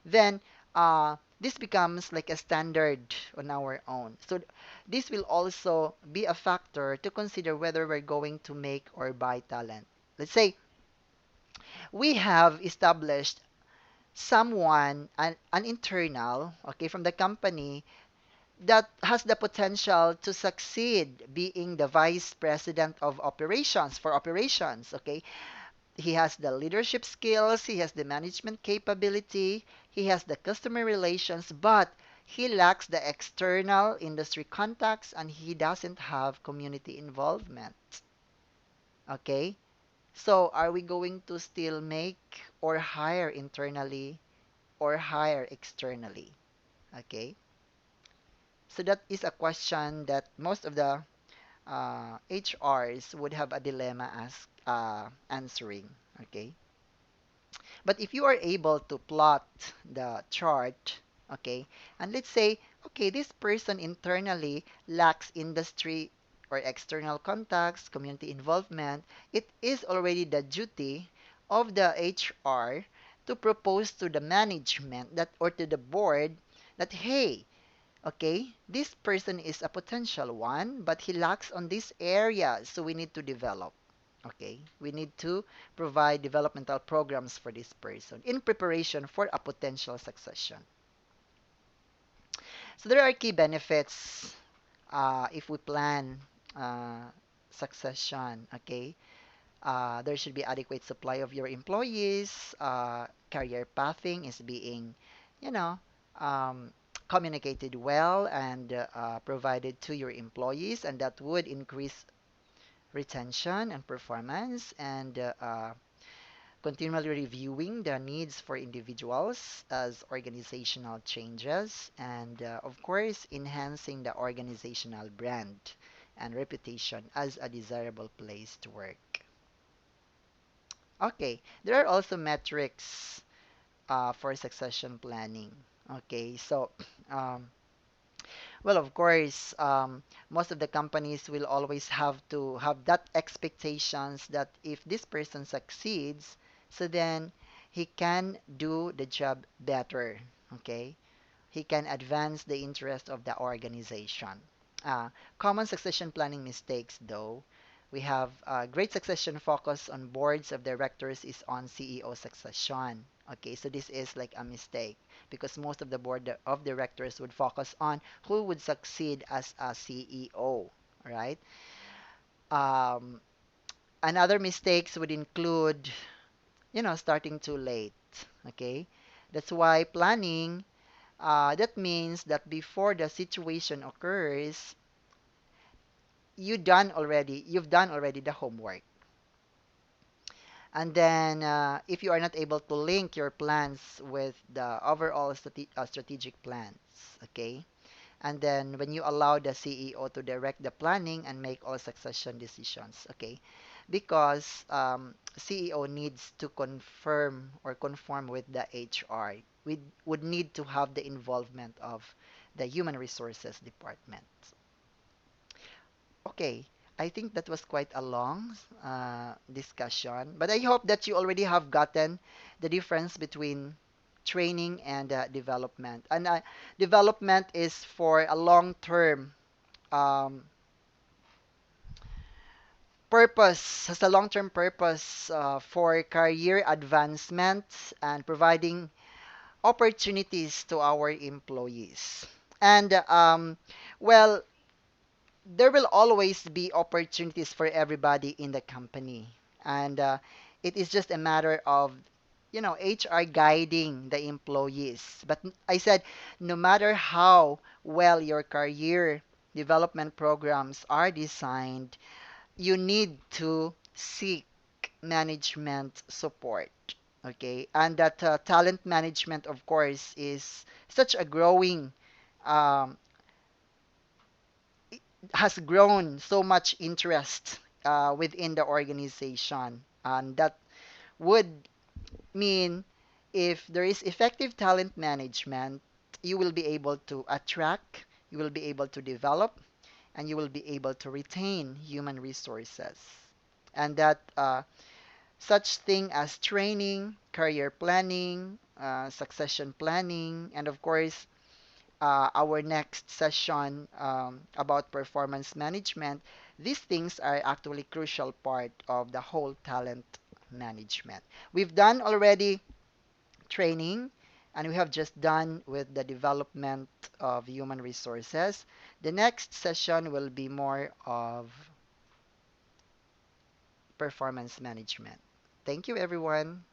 then this becomes like a standard on our own. So this will also be a factor to consider whether we're going to make or buy talent. Let's say we have established someone, an internal, okay, from the company that has the potential to succeed being the vice president of operations for operations, okay? He has the leadership skills, he has the management capability, he has the customer relations, but he lacks the external industry contacts and he doesn't have community involvement. Okay? So, are we going to still make or hire internally or hire externally? Okay? So, that is a question that most of the HRs would have a dilemma as answering. Okay? But if you are able to plot the chart, okay, and let's say, okay, this person internally lacks industry or external contacts, community involvement, it is already the duty of the HR to propose to the management that or to the board that, hey, okay, this person is a potential one, but he lacks on this area, so we need to develop. Okay, we need to provide developmental programs for this person in preparation for a potential succession. So there are key benefits if we plan uh, succession. Okay, there should be adequate supply of your employees. Career pathing is being, you know, um, communicated well and provided to your employees, and that would increase retention and performance and continually reviewing the needs for individuals as organizational changes, and of course, enhancing the organizational brand and reputation as a desirable place to work. Okay, there are also metrics for succession planning. Okay, so um, well, of course, most of the companies will always have to have that expectations that if this person succeeds, so then he can do the job better. Okay, he can advance the interest of the organization. Common succession planning mistakes, though, we have great succession focus on boards of directors is on CEO succession. Okay, so this is like a mistake because most of the board of directors would focus on who would succeed as a CEO, right? Um, Another mistakes would include, starting too late. Okay, that's why planning. That means that before the situation occurs, you've done already the homework. And then, if you are not able to link your plans with the overall strategic plans, okay? And then, when you allow the CEO to direct the planning and make all succession decisions, okay? Because CEO needs to confirm or conform with the HR. We would need to have the involvement of the human resources department. Okay, I think that was quite a long discussion, but I hope that you already have gotten the difference between training and development. And development is for a long-term um, purpose, has a long-term purpose for career advancement and providing opportunities to our employees. And well, there will always be opportunities for everybody in the company. And it is just a matter of, HR guiding the employees. But I said, no matter how well your career development programs are designed, you need to seek management support. Okay, and that talent management, of course, is such a growing, um, has grown so much interest within the organization, and that would mean if there is effective talent management, you will be able to attract, you will be able to develop, and you will be able to retain human resources. And that such thing as training, career planning, succession planning, and of course, our next session about performance management, these things are actually crucial part of the whole talent management. We've done already training, and we have just done with the development of human resources. The next session will be more of performance management. Thank you, everyone.